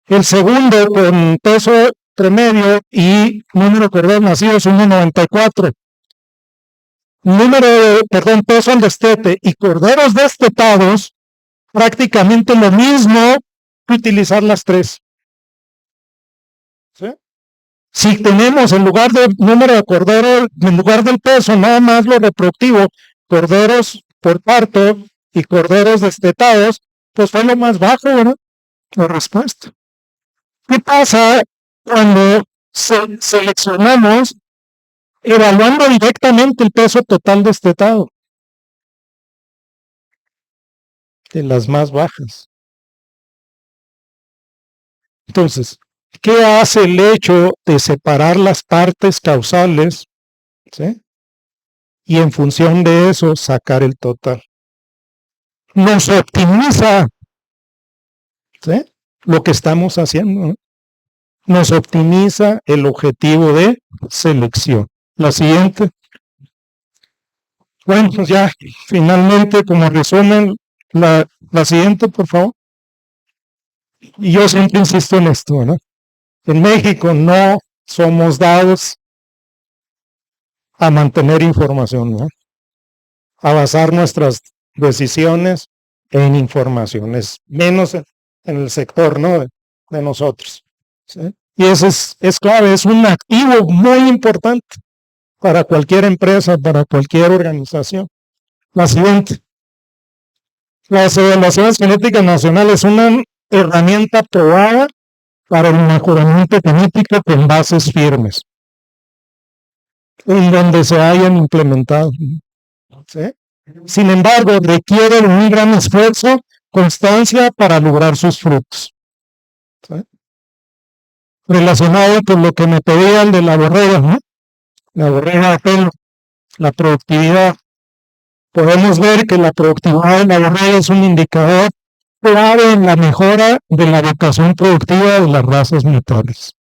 [SPEAKER 4] el segundo con peso promedio y número de corderos nacidos 1,94. Peso al destete y corderos destetados, prácticamente lo mismo que utilizar las tres. ¿Sí? Si tenemos en lugar del número de corderos, en lugar del peso, nada más lo reproductivo, corderos por parto y corderos destetados, pues fue lo más bajo, ¿no? La respuesta. ¿Qué pasa cuando seleccionamos evaluando directamente el peso total destetado? De las más bajas. Entonces, ¿qué hace el hecho de separar las partes causales? ¿Sí? Y en función de eso sacar el total. Nos optimiza, ¿sí? Lo que estamos haciendo, ¿no? Nos optimiza el objetivo de selección. La siguiente. Bueno, pues ya finalmente, como resumen, la siguiente, por favor. Y yo siempre insisto en esto, ¿no? En México no somos dados a mantener información, ¿no? A basar nuestras decisiones en informaciones, menos en el sector, ¿no? De nosotros. ¿Sí? Y eso es clave, es un activo muy importante para cualquier empresa, para cualquier organización. La siguiente. Las evaluaciones genéticas nacionales son una herramienta probada para el mejoramiento genético con bases firmes, en donde se hayan implementado. ¿Sí? Sin embargo, requieren un gran esfuerzo, constancia para lograr sus frutos. ¿Sí? Relacionado con lo que me pedían de la borrega, ¿no? La borrega de pelo, la productividad. Podemos ver que la productividad de la borrega es un indicador clave en la mejora de la vocación productiva de las razas mutables.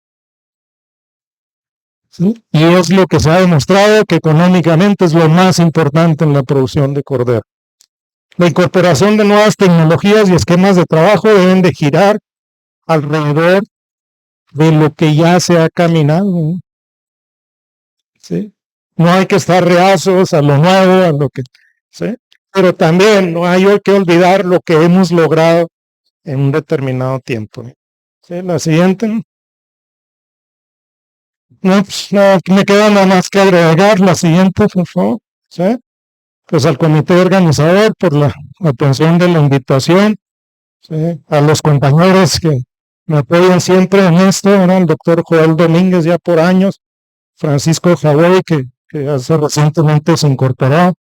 [SPEAKER 4] ¿Sí? Y es lo que se ha demostrado que económicamente es lo más importante en la producción de cordero. La incorporación de nuevas tecnologías y esquemas de trabajo deben de girar alrededor de lo que ya se ha caminado. ¿Sí? No hay que estar reacios a lo nuevo, a lo que, ¿sí? Pero también no hay que olvidar lo que hemos logrado en un determinado tiempo. ¿Sí? La siguiente. No, pues, no, me queda nada más que agregar la siguiente, por favor. ¿Sí? Pues al comité organizador por la atención de la invitación, ¿sí? A los compañeros que me apoyan siempre en esto, ¿no? El doctor Joel Domínguez ya por años, Francisco Jawey que hace recientemente se incorporó,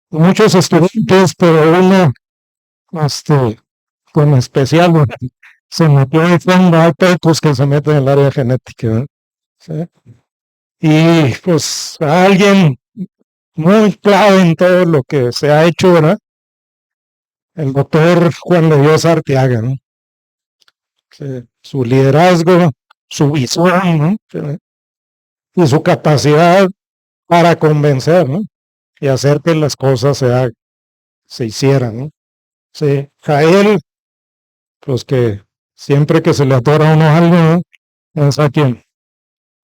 [SPEAKER 4] muchos estudiantes, pero uno con especial, ¿no? Se metió de fondo, hay pocos que se meten en el área genética, ¿no? ¿Sí? Y pues a alguien muy clave en todo lo que se ha hecho, ¿verdad? El doctor Juan de Dios Arteaga, ¿no? Sí, su liderazgo, su visión, ¿no? Sí, y su capacidad para convencer, ¿no? Y hacer que las cosas se hicieran, ¿no? Sí, Jael, pues que siempre que se le atora a uno algo, ¿no? Es a quien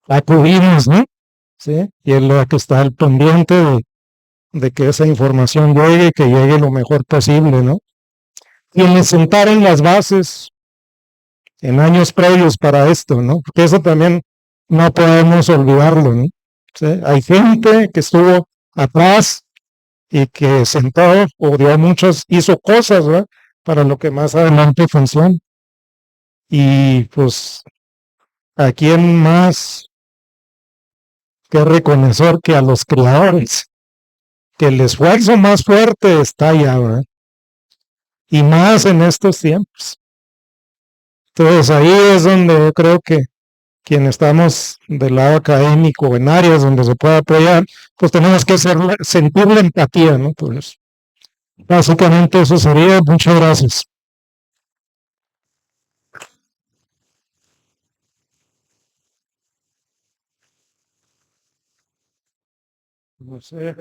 [SPEAKER 4] acudimos, ¿no? Sí, y es la que está al pendiente de que esa información llegue, que llegue lo mejor posible, ¿no? Quienes sentaron las bases en años previos para esto, ¿no? Porque eso también no podemos olvidarlo, ¿no? ¿Sí? Hay gente que estuvo atrás y que sentó o dio muchas, hizo cosas, ¿verdad? Para lo que más adelante funciona. Y pues, ¿a quién más que reconocer que a los creadores? Que el esfuerzo más fuerte está allá, ¿verdad? Y más en estos tiempos. Entonces ahí es donde yo creo que quienes estamos del lado académico en áreas donde se puede apoyar, pues tenemos que sentir la empatía, ¿no? Por eso. Básicamente eso sería. Muchas gracias. No sé.